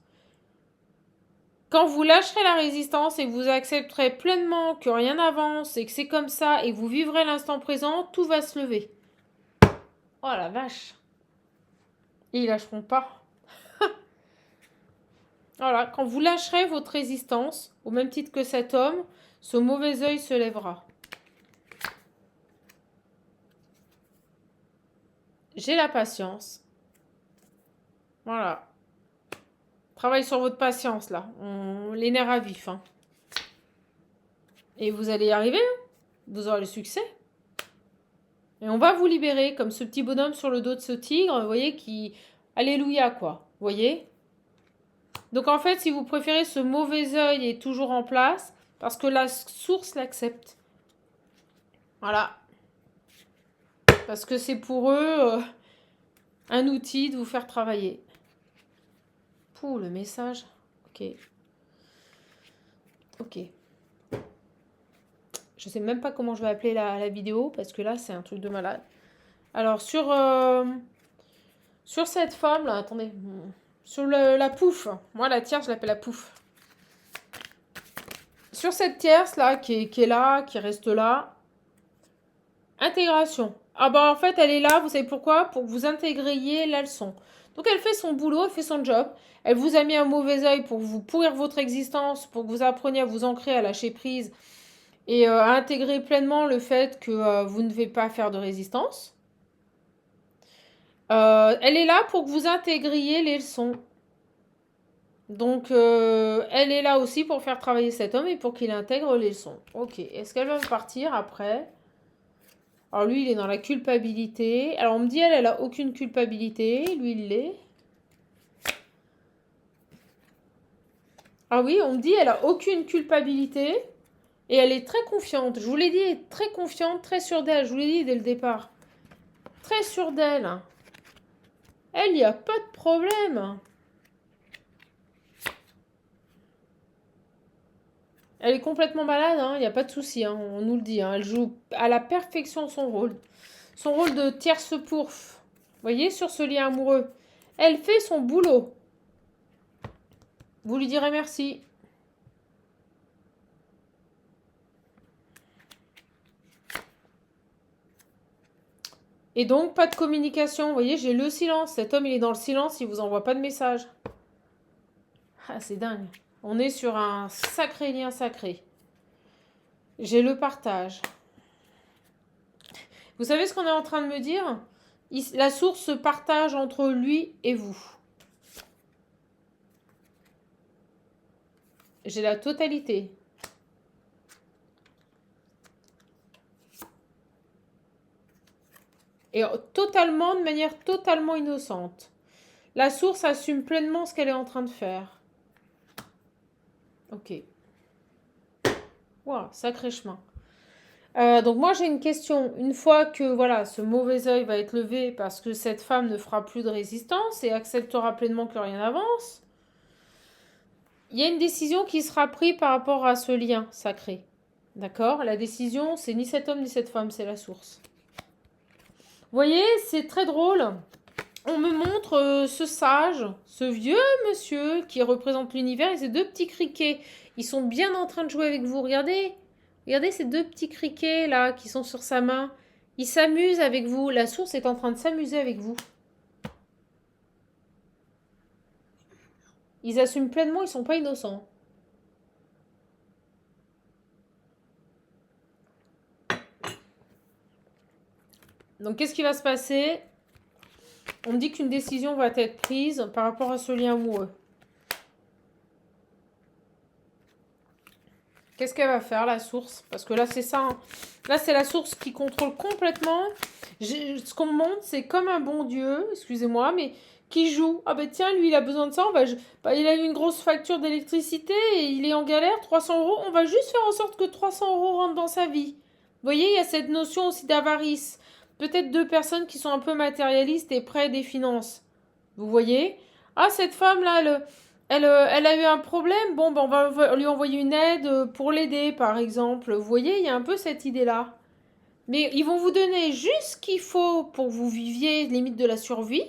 Quand vous lâcherez la résistance et que vous accepterez pleinement que rien n'avance et que c'est comme ça et que vous vivrez l'instant présent, tout va se lever. Oh la vache. Et ils lâcheront pas. Voilà, quand vous lâcherez votre résistance, au même titre que cet homme, ce mauvais œil se lèvera. J'ai la patience. Voilà. Travaille sur votre patience, là. Les nerfs à vif. Hein. Et vous allez y arriver. Hein. Vous aurez le succès. Et on va vous libérer, comme ce petit bonhomme sur le dos de ce tigre, vous voyez, qui... Alléluia, quoi. Vous voyez? Donc, en fait, si vous préférez, ce mauvais œil est toujours en place, parce que la source l'accepte. Voilà. Parce que c'est pour eux un outil de vous faire travailler. Pouh, le message. Ok. Ok. Je sais même pas comment je vais appeler la vidéo, parce que là, c'est un truc de malade. Alors, sur cette femme, là, attendez. Sur la pouffe. Moi, la tierce, je l'appelle la pouffe. Sur cette tierce, là, qui est là, qui reste là. Intégration. Ah bah, en fait, elle est là, vous savez pourquoi? Pour que vous intégriez la leçon. Donc, elle fait son boulot, elle fait son job. Elle vous a mis un mauvais œil pour vous pourrir votre existence, pour que vous appreniez à vous ancrer, à lâcher prise et à intégrer pleinement le fait que vous ne devez pas faire de résistance. Elle est là pour que vous intégriez les leçons. Donc, elle est là aussi pour faire travailler cet homme et pour qu'il intègre les leçons. Ok, est-ce qu'elle va partir après? Alors, lui, il est dans la culpabilité. Alors, on me dit, elle a aucune culpabilité. Lui, il l'est. Ah oui, on me dit, elle a aucune culpabilité. Et elle est très confiante. Je vous l'ai dit, elle est très confiante, très sûre d'elle. Je vous l'ai dit dès le départ. Très sûre d'elle. Elle, il n'y a pas de problème. Elle est complètement malade, hein, il n'y a pas de souci, hein, on nous le dit. Hein, elle joue à la perfection son rôle. Son rôle de tierce pourf. Vous voyez, sur ce lien amoureux. Elle fait son boulot. Vous lui direz merci. Et donc, pas de communication. Vous voyez, j'ai le silence. Cet homme, il est dans le silence, il vous envoie pas de message. Ah, c'est dingue. On est sur un sacré lien sacré. J'ai le partage. Vous savez ce qu'on est en train de me dire? La source se partage entre lui et vous. J'ai la totalité. Et totalement, de manière totalement innocente. La source assume pleinement ce qu'elle est en train de faire. Ok. Wow, sacré chemin. Donc moi j'ai une question. Une fois que voilà, ce mauvais œil va être levé parce que cette femme ne fera plus de résistance et acceptera pleinement que rien n'avance, il y a une décision qui sera prise par rapport à ce lien sacré. D'accord? La décision, c'est ni cet homme ni cette femme, c'est la source. Vous voyez, c'est très drôle. On me montre ce sage, ce vieux monsieur qui représente l'univers et ces deux petits criquets. Ils sont bien en train de jouer avec vous. Regardez. Regardez ces deux petits criquets là qui sont sur sa main. Ils s'amusent avec vous. La source est en train de s'amuser avec vous. Ils assument pleinement, ils sont pas innocents. Donc, qu'est-ce qui va se passer? On me dit qu'une décision va être prise par rapport à ce lien amoureux. Qu'est-ce qu'elle va faire, la source? Parce que là, c'est ça. Hein. Là, c'est la source qui contrôle complètement. Ce qu'on me montre, c'est comme un bon Dieu, excusez-moi, mais qui joue. Ah ben tiens, lui, il a besoin de ça. Il a eu une grosse facture d'électricité et il est en galère, 300 euros. On va juste faire en sorte que 300 euros rentrent dans sa vie. Vous voyez, il y a cette notion aussi d'avarice. Peut-être deux personnes qui sont un peu matérialistes et près des finances. Vous voyez? Ah, cette femme-là, elle a eu un problème. Bon, ben, on va lui envoyer une aide pour l'aider, par exemple. Vous voyez, il y a un peu cette idée-là. Mais ils vont vous donner juste ce qu'il faut pour que vous viviez limite de la survie.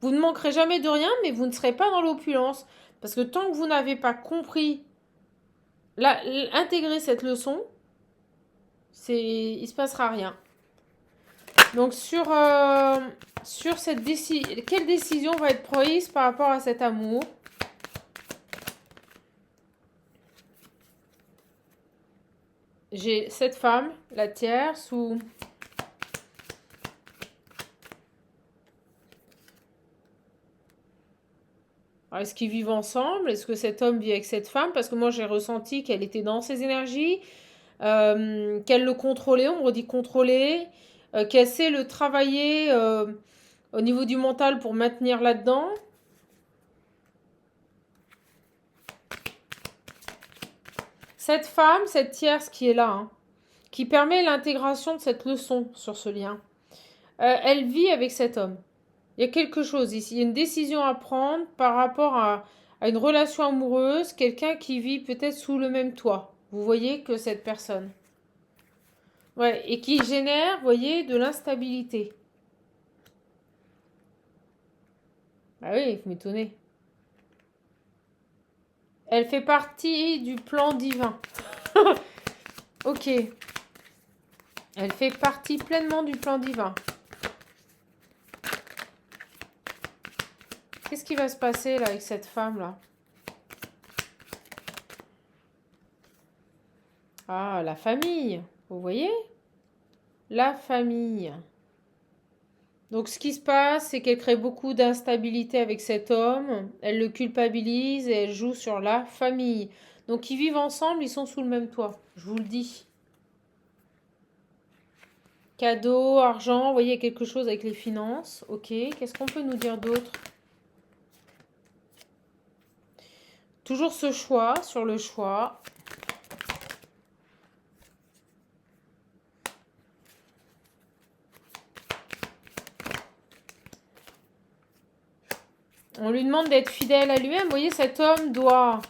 Vous ne manquerez jamais de rien, mais vous ne serez pas dans l'opulence. Parce que tant que vous n'avez pas compris, intégrer cette leçon, il ne se passera rien. Donc sur cette décision, quelle décision va être prise par rapport à cet amour? J'ai cette femme, la tierce, ou... Est-ce qu'ils vivent ensemble? Est-ce que cet homme vit avec cette femme? Parce que moi, j'ai ressenti qu'elle était dans ses énergies, qu'elle le contrôlait, on me redit contrôler, qu'elle sait le travailler au niveau du mental pour maintenir là-dedans. Cette femme, cette tierce qui est là, hein, qui permet l'intégration de cette leçon sur ce lien, elle vit avec cet homme. Il y a quelque chose ici, il y a une décision à prendre par rapport à une relation amoureuse, quelqu'un qui vit peut-être sous le même toit. Vous voyez que cette personne. Ouais, et qui génère, vous voyez, de l'instabilité. Ah oui, vous m'étonnez. Elle fait partie du plan divin. Ok. Elle fait partie pleinement du plan divin. Qu'est-ce qui va se passer là avec cette femme-là? Ah, la famille. Vous voyez? La famille. Donc ce qui se passe, c'est qu'elle crée beaucoup d'instabilité avec cet homme. Elle le culpabilise et elle joue sur la famille. Donc ils vivent ensemble, ils sont sous le même toit. Je vous le dis. Cadeau, argent, vous voyez, quelque chose avec les finances. Ok, qu'est-ce qu'on peut nous dire d'autre? Toujours ce choix, sur le choix. On lui demande d'être fidèle à lui-même. Vous voyez, cet homme doit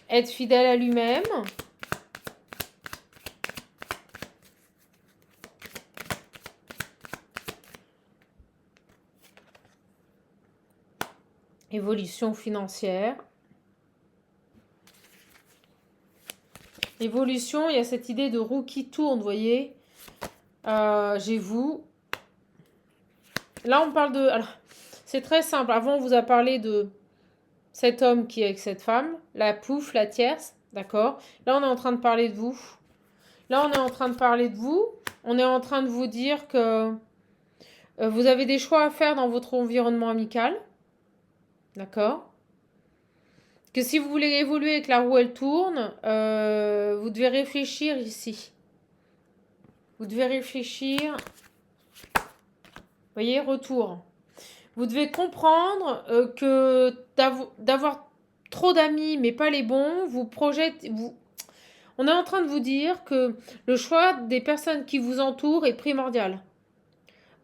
être fidèle à lui-même. Évolution financière. Évolution, il y a cette idée de roue qui tourne, vous voyez. J'ai vous. Là, on parle de... Alors, c'est très simple. Avant, on vous a parlé de cet homme qui est avec cette femme. La pouf, la tierce. D'accord? Là, on est en train de parler de vous. Là, on est en train de parler de vous. On est en train de vous dire que vous avez des choix à faire dans votre environnement amical. D'accord? Que si vous voulez évoluer et que la roue, elle tourne, vous devez réfléchir ici. Vous devez réfléchir. Vous voyez, retour. Vous devez comprendre que d'avoir trop d'amis, mais pas les bons, vous projette. On est en train de vous dire que le choix des personnes qui vous entourent est primordial.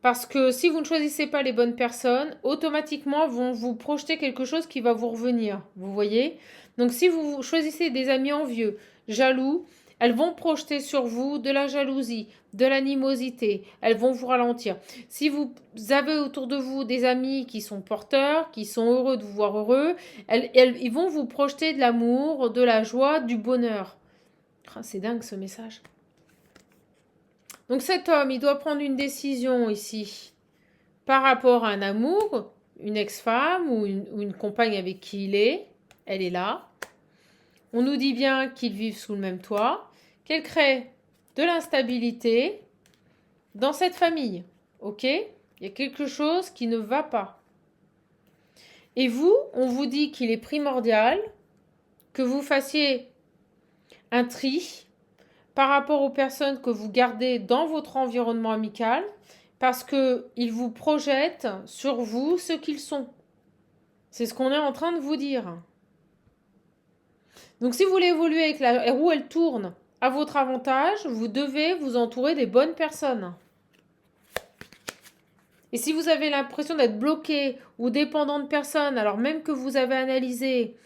Parce que si vous ne choisissez pas les bonnes personnes, automatiquement vont vous projeter quelque chose qui va vous revenir. Vous voyez? Donc si vous choisissez des amis envieux, jaloux, elles vont projeter sur vous de la jalousie, de l'animosité. Elles vont vous ralentir. Si vous avez autour de vous des amis qui sont porteurs, qui sont heureux de vous voir heureux, ils vont vous projeter de l'amour, de la joie, du bonheur. C'est dingue ce message. Donc cet homme, il doit prendre une décision ici par rapport à un amour, une ex-femme ou une compagne avec qui il est. Elle est là. On nous dit bien qu'ils vivent sous le même toit, qu'elle crée de l'instabilité. dans cette famille. Ok? Il y a quelque chose qui ne va pas. Et vous, on vous dit qu'il est primordial que vous fassiez un tri par rapport aux personnes que vous gardez dans votre environnement amical parce qu'ils vous projettent sur vous ce qu'ils sont. C'est ce qu'on est en train de vous dire. Donc si vous voulez évoluer avec la roue, elle tourne à votre avantage, vous devez vous entourer des bonnes personnes. Et si vous avez l'impression d'être bloqué ou dépendant de personnes, alors même que vous avez analysé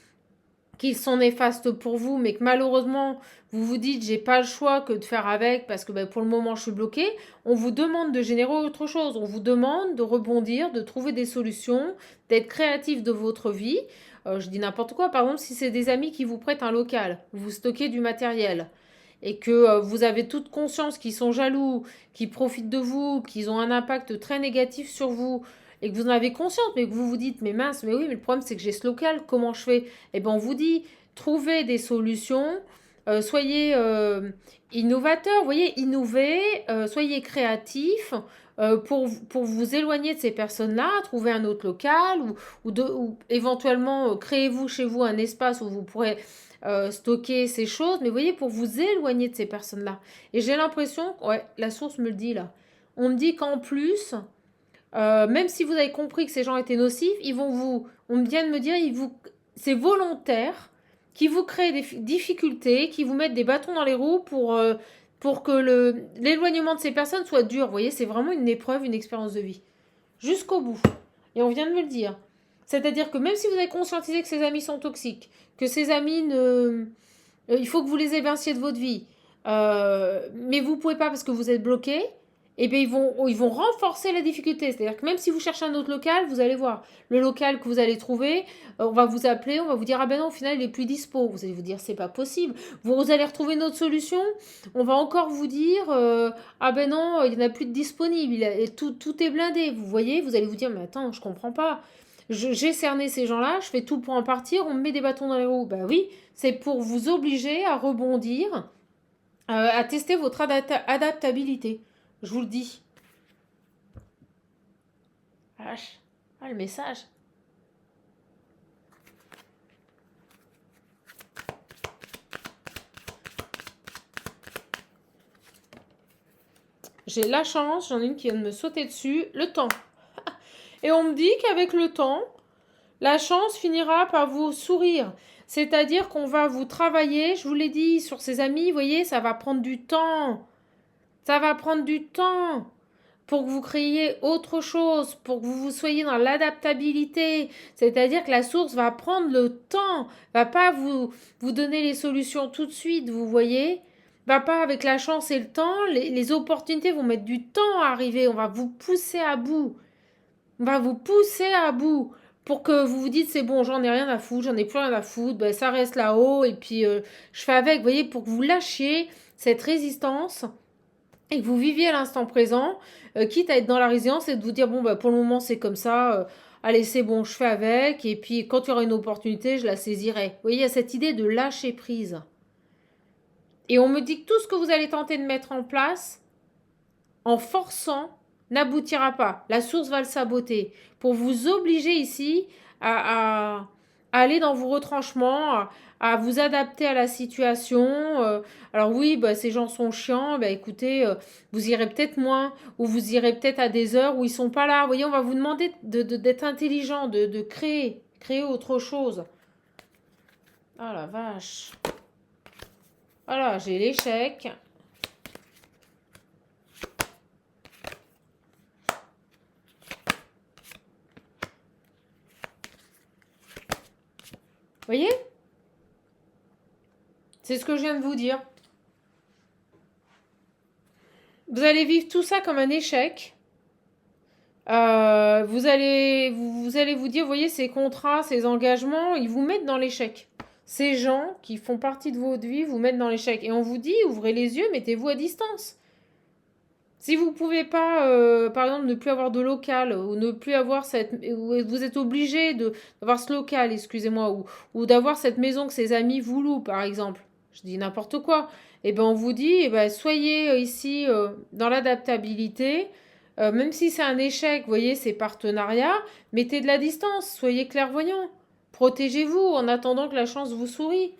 qu'ils sont néfastes pour vous, mais que malheureusement, vous vous dites, j'ai pas le choix que de faire avec parce que pour le moment, je suis bloqué, on vous demande de générer autre chose. On vous demande de rebondir, de trouver des solutions, d'être créatif de votre vie. Je dis n'importe quoi. Par exemple, si c'est des amis qui vous prêtent un local, vous stockez du matériel et que vous avez toute conscience qu'ils sont jaloux, qu'ils profitent de vous, qu'ils ont un impact très négatif sur vous, et que vous en avez conscience, mais que vous vous dites, mais mince, mais oui, mais le problème c'est que j'ai ce local, comment je fais? Eh bien, on vous dit, trouvez des solutions, soyez innovateurs, voyez, innovez, soyez créatifs pour vous éloigner de ces personnes-là, trouver un autre local ou éventuellement créez-vous chez vous un espace où vous pourrez stocker ces choses, mais vous voyez, pour vous éloigner de ces personnes-là. Et j'ai l'impression, ouais, la source me le dit là, on me dit qu'en plus, même si vous avez compris que ces gens étaient nocifs, on vient de me dire, c'est volontaire, qui vous créent des difficultés, qui vous mettent des bâtons dans les roues pour que l'éloignement de ces personnes soit dur. Vous voyez, c'est vraiment une épreuve, une expérience de vie. Jusqu'au bout. Et on vient de me le dire. C'est-à-dire que même si vous avez conscientisé que ces amis sont toxiques, que ces amis il faut que vous les évinciez de votre vie, mais vous ne pouvez pas parce que vous êtes bloqué, et bien ils vont renforcer la difficulté. C'est-à-dire que même si vous cherchez un autre local, vous allez voir. Le local que vous allez trouver, on va vous appeler, on va vous dire ah ben non, au final il est plus dispo. Vous allez vous dire c'est pas possible. Vous allez retrouver une autre solution. On va encore vous dire ah ben non, il n'y en a plus de disponible. Tout est blindé. Vous voyez, vous allez vous dire mais attends, je comprends pas. J'ai cerné ces gens-là, je fais tout pour en partir, on me met des bâtons dans les roues. Ben oui, c'est pour vous obliger à rebondir, à tester votre adaptabilité. Je vous le dis. Vache. Ah, le message. J'ai la chance, j'en ai une qui vient de me sauter dessus. Le temps. Et on me dit qu'avec le temps, la chance finira par vous sourire. C'est-à-dire qu'on va vous travailler, je vous l'ai dit, sur ces amis, vous voyez, ça va prendre du temps. Ça va prendre du temps pour que vous créiez autre chose, pour que vous soyez dans l'adaptabilité. C'est-à-dire que la source va prendre le temps, va pas vous donner les solutions tout de suite, vous voyez. Va pas avec la chance et le temps, les opportunités vont mettre du temps à arriver, on va vous pousser à bout. On va vous pousser à bout pour que vous vous dites c'est bon, j'en ai rien à foutre, j'en ai plus rien à foutre, ben, ça reste là-haut et puis je fais avec, vous voyez, pour que vous lâchiez cette résistance et que vous viviez à l'instant présent, quitte à être dans la résilience et de vous dire bon bah pour le moment c'est comme ça, allez c'est bon je fais avec et puis quand il y aura une opportunité je la saisirai. Vous voyez il y a cette idée de lâcher prise. Et on me dit que tout ce que vous allez tenter de mettre en place en forçant n'aboutira pas. La source va le saboter pour vous obliger ici à aller dans vos retranchements, à vous adapter à la situation. Alors oui, bah, ces gens sont chiants, bah, écoutez, vous irez peut-être moins, ou vous irez peut-être à des heures où ils sont pas là. Vous voyez, on va vous demander d'être intelligent, de créer autre chose. Ah la vache. Voilà, j'ai l'échec. Vous voyez? C'est ce que je viens de vous dire. Vous allez vivre tout ça comme un échec. Vous allez vous dire, vous voyez, ces contrats, ces engagements, ils vous mettent dans l'échec. Ces gens qui font partie de votre vie vous mettent dans l'échec. Et on vous dit, ouvrez les yeux, mettez-vous à distance. Si vous ne pouvez pas, par exemple, ne plus avoir de local, ou ne plus avoir vous êtes obligé d'avoir ce local, excusez-moi, ou d'avoir cette maison que ses amis vous louent, par exemple. Je dis n'importe quoi. Et ben on vous dit, eh ben, soyez ici dans l'adaptabilité. Même si c'est un échec, vous voyez, c'est partenariat, mettez de la distance, soyez clairvoyants. Protégez-vous en attendant que la chance vous sourie.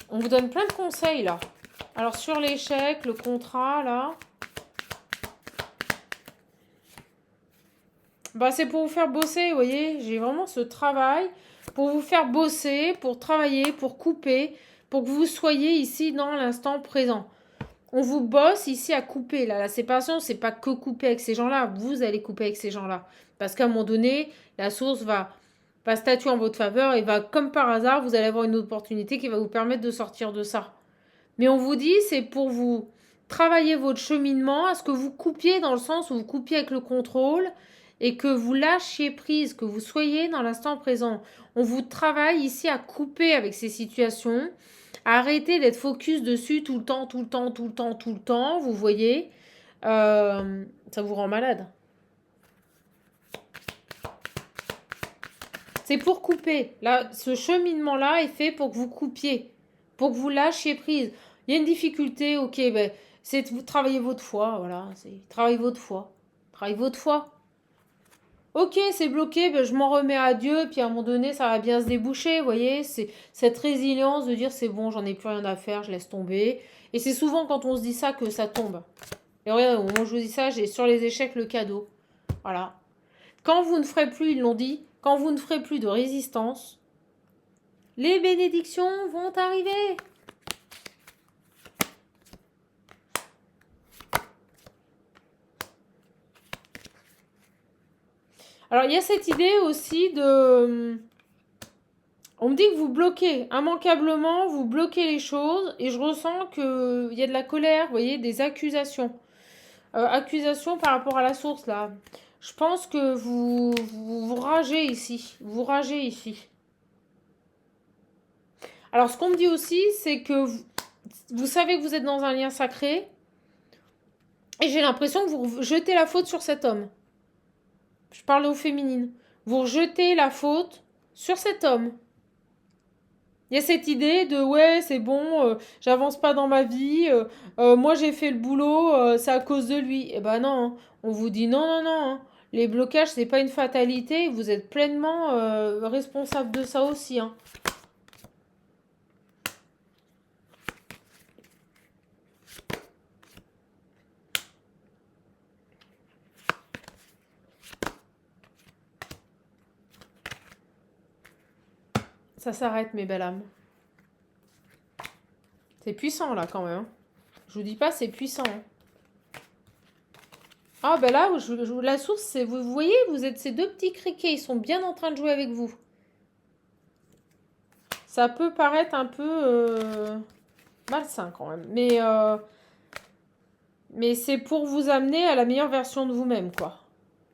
On vous donne plein de conseils là. Alors sur l'échec, le contrat là. Bah, c'est pour vous faire bosser, vous voyez. J'ai vraiment ce travail pour vous faire bosser, pour travailler, pour couper, pour que vous soyez ici dans l'instant présent. On vous bosse ici à couper. Là, la séparation, c'est pas que couper avec ces gens-là. Vous allez couper avec ces gens-là. Parce qu'à un moment donné, la source va statuer en votre faveur et va, comme par hasard, vous allez avoir une opportunité qui va vous permettre de sortir de ça. Mais on vous dit, c'est pour vous travailler votre cheminement, à ce que vous coupiez dans le sens où vous coupiez avec le contrôle et que vous lâchiez prise, que vous soyez dans l'instant présent. On vous travaille ici à couper avec ces situations, à arrêter d'être focus dessus tout le temps, tout le temps, tout le temps, tout le temps, vous voyez. Ça vous rend malade. C'est pour couper. Là, ce cheminement-là est fait pour que vous coupiez, pour que vous lâchiez prise. Il y a une difficulté, ok, ben, c'est de travailler votre foi, voilà. Travaillez votre foi. Travaillez votre foi. Ok, c'est bloqué, ben, je m'en remets à Dieu, puis à un moment donné, ça va bien se déboucher, vous voyez. C'est cette résilience de dire, c'est bon, j'en ai plus rien à faire, je laisse tomber. Et c'est souvent quand on se dit ça que ça tombe. Et regardez, au moment où je vous dis ça, j'ai sur les échecs le cadeau. Voilà. Quand vous ne ferez plus, ils l'ont dit, quand vous ne ferez plus de résistance, les bénédictions vont arriver. Alors, il y a cette idée aussi de... On me dit que vous bloquez, immanquablement, vous bloquez les choses, et je ressens qu'il y a de la colère, vous voyez, des accusations. Accusations par rapport à la source, là. Je pense que vous ragez ici. Vous ragez ici. Alors, ce qu'on me dit aussi, c'est que vous savez que vous êtes dans un lien sacré, et j'ai l'impression que vous jetez la faute sur cet homme. Je parle au féminine. Vous rejetez la faute sur cet homme. Il y a cette idée de ouais, c'est bon, j'avance pas dans ma vie, moi j'ai fait le boulot, c'est à cause de lui. Eh ben non, hein. On vous dit non, non, non. Hein. Les blocages, c'est pas une fatalité, vous êtes pleinement responsable de ça aussi. Hein. Ça s'arrête, mes belles âmes. C'est puissant là quand même. Hein. Je vous dis pas, c'est puissant. Hein. Ah ben là, la source, c'est vous voyez, vous êtes ces deux petits criquets, ils sont bien en train de jouer avec vous. Ça peut paraître un peu malsain quand même, mais c'est pour vous amener à la meilleure version de vous-même, quoi.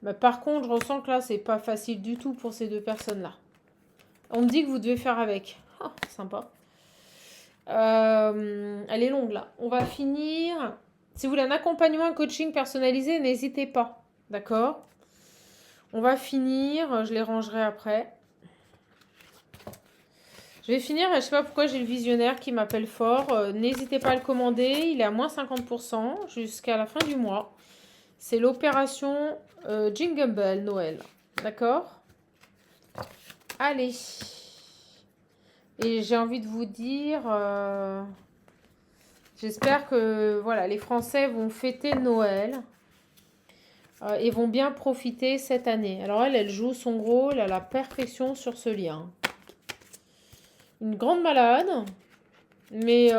Mais par contre, je ressens que là, c'est pas facile du tout pour ces deux personnes-là. On me dit que vous devez faire avec. Ah, sympa. Elle est longue là. On va finir. Si vous voulez un accompagnement, un coaching personnalisé, n'hésitez pas. D'accord? On va finir. Je les rangerai après. Je vais finir. Je sais pas pourquoi j'ai le visionnaire qui m'appelle fort. N'hésitez pas à le commander. Il est à moins 50% jusqu'à la fin du mois. C'est l'opération Jingle Bell Noël. D'accord? Allez. Et j'ai envie de vous dire, j'espère que voilà, les Français vont fêter Noël et vont bien profiter cette année. Alors elle joue son rôle à la perfection sur ce lien. Une grande malade, mais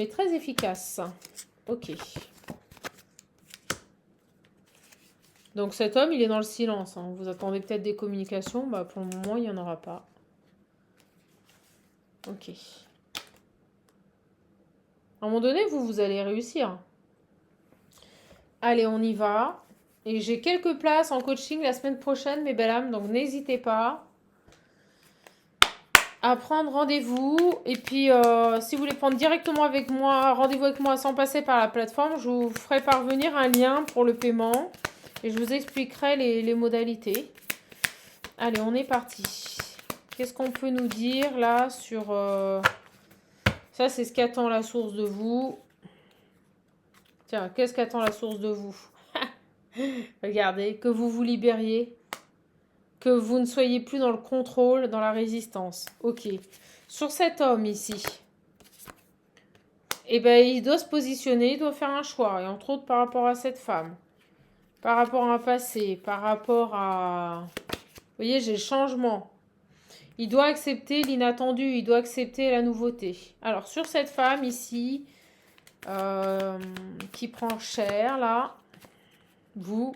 très efficace. Ok. Donc cet homme, il est dans le silence. Hein. Vous attendez peut-être des communications. Bah, pour le moment, il n'y en aura pas. Ok. À un moment donné, vous allez réussir. Allez, on y va. Et j'ai quelques places en coaching la semaine prochaine, mes belles âmes. Donc, n'hésitez pas à prendre rendez-vous. Et puis, si vous voulez prendre directement avec moi, rendez-vous avec moi sans passer par la plateforme, je vous ferai parvenir un lien pour le paiement. Et je vous expliquerai les modalités. Allez, on est parti. Qu'est-ce qu'on peut nous dire là sur Ça, c'est ce qu'attend la source de vous. Tiens, qu'est-ce qu'attend la source de vous? Regardez, que vous vous libériez, que vous ne soyez plus dans le contrôle, dans la résistance. Ok. Sur cet homme ici, eh ben, il doit se positionner, il doit faire un choix. Et entre autres, par rapport à cette femme, par rapport à un passé, par rapport à... Vous voyez, j'ai le changement. Il doit accepter l'inattendu, il doit accepter la nouveauté. Alors, sur cette femme ici, qui prend cher, là, vous...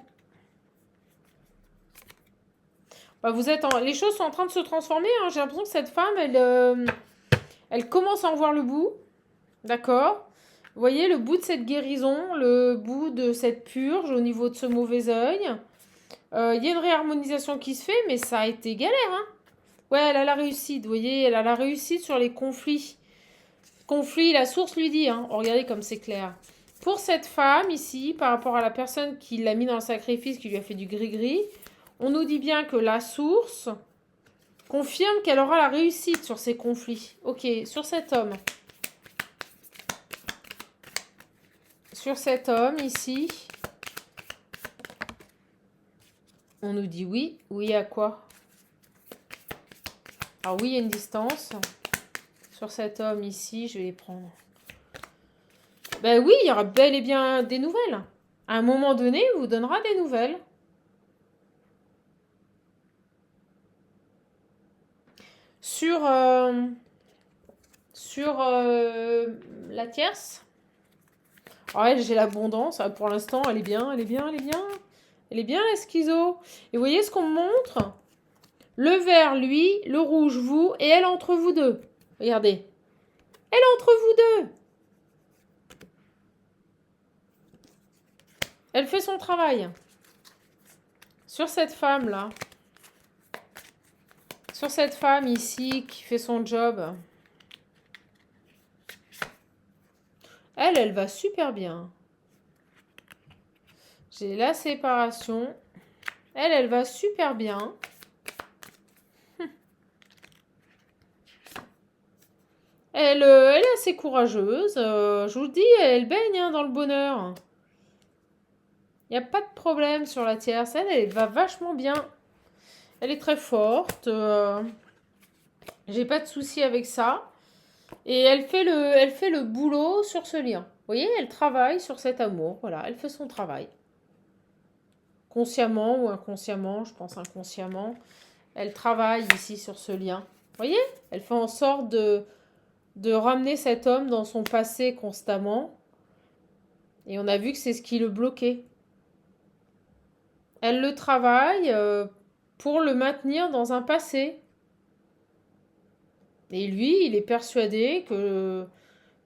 Bah, vous êtes les choses sont en train de se transformer. Hein. J'ai l'impression que cette femme, elle commence à en voir le bout. D'accord? Vous voyez le bout de cette guérison, le bout de cette purge au niveau de ce mauvais œil. Il y a une réharmonisation qui se fait, mais ça a été galère. Hein. Ouais, elle a la réussite. Vous voyez, elle a la réussite sur les conflits. Conflit, la source lui dit. Hein. Oh, regardez comme c'est clair. Pour cette femme ici, par rapport à la personne qui l'a mis dans le sacrifice, qui lui a fait du gris-gris, on nous dit bien que la source confirme qu'elle aura la réussite sur ces conflits. Ok, sur cet homme. Sur cet homme ici, on nous dit oui. Oui à quoi? Alors oui, il y a une distance. Sur cet homme ici, je vais les prendre. Ben oui, il y aura bel et bien des nouvelles. À un moment donné, il vous donnera des nouvelles. Sur la tierce. Ouais, j'ai l'abondance. Pour l'instant, elle est bien, elle est bien, elle est bien. Elle est bien, la schizo. Et vous voyez ce qu'on me montre? Le vert, lui, le rouge, vous, et elle entre vous deux. Regardez. Elle entre vous deux. Elle fait son travail. Sur cette femme-là. Sur cette femme ici qui fait son job. Elle va super bien. J'ai la séparation. Elle va super bien. Elle est assez courageuse. Je vous le dis, elle baigne hein, dans le bonheur. Il n'y a pas de problème sur la tierce. Elle va vachement bien. Elle est très forte. J'ai pas de souci avec ça. Et elle fait le boulot sur ce lien. Vous voyez, elle travaille sur cet amour. Voilà, elle fait son travail. Consciemment ou inconsciemment, je pense inconsciemment. Elle travaille ici sur ce lien. Vous voyez, elle fait en sorte de ramener cet homme dans son passé constamment. Et on a vu que c'est ce qui le bloquait. Elle le travaille pour le maintenir dans un passé. Et lui, il est persuadé que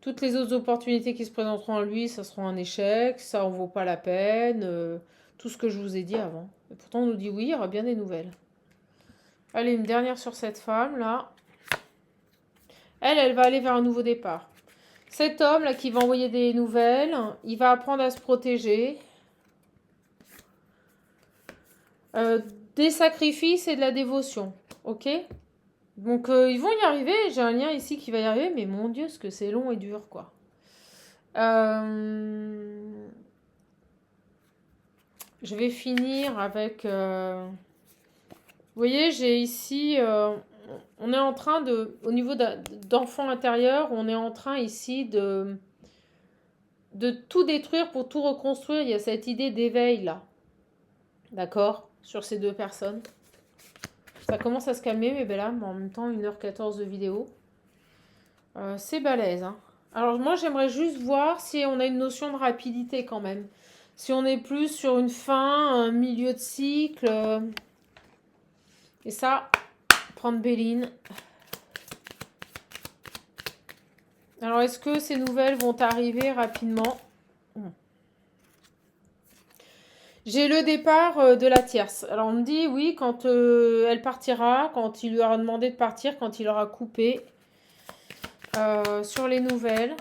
toutes les autres opportunités qui se présenteront à lui, ça sera un échec, ça en vaut pas la peine, tout ce que je vous ai dit avant. Et pourtant, on nous dit oui, il y aura bien des nouvelles. Allez, une dernière sur cette femme, là. Elle va aller vers un nouveau départ. Cet homme, là, qui va envoyer des nouvelles, il va apprendre à se protéger. Des sacrifices et de la dévotion, ok? Donc, ils vont y arriver. J'ai un lien ici qui va y arriver, mais mon Dieu, ce que c'est long et dur, quoi. Je vais finir avec... vous voyez, j'ai ici... on est en train de... Au niveau d'enfant intérieur, on est en train ici de tout détruire pour tout reconstruire. Il y a cette idée d'éveil, là. D'accord? Sur ces deux personnes. Ça commence à se calmer, mais ben là, en même temps, 1h14 de vidéo. C'est balèze, hein. Alors moi, j'aimerais juste voir si on a une notion de rapidité quand même. Si on est plus sur une fin, un milieu de cycle. Et ça, prendre Béline. Alors, est-ce que ces nouvelles vont arriver rapidement? J'ai le départ de la tierce. Alors, on me dit, oui, quand elle partira, quand il lui aura demandé de partir, quand il aura coupé. Sur les nouvelles.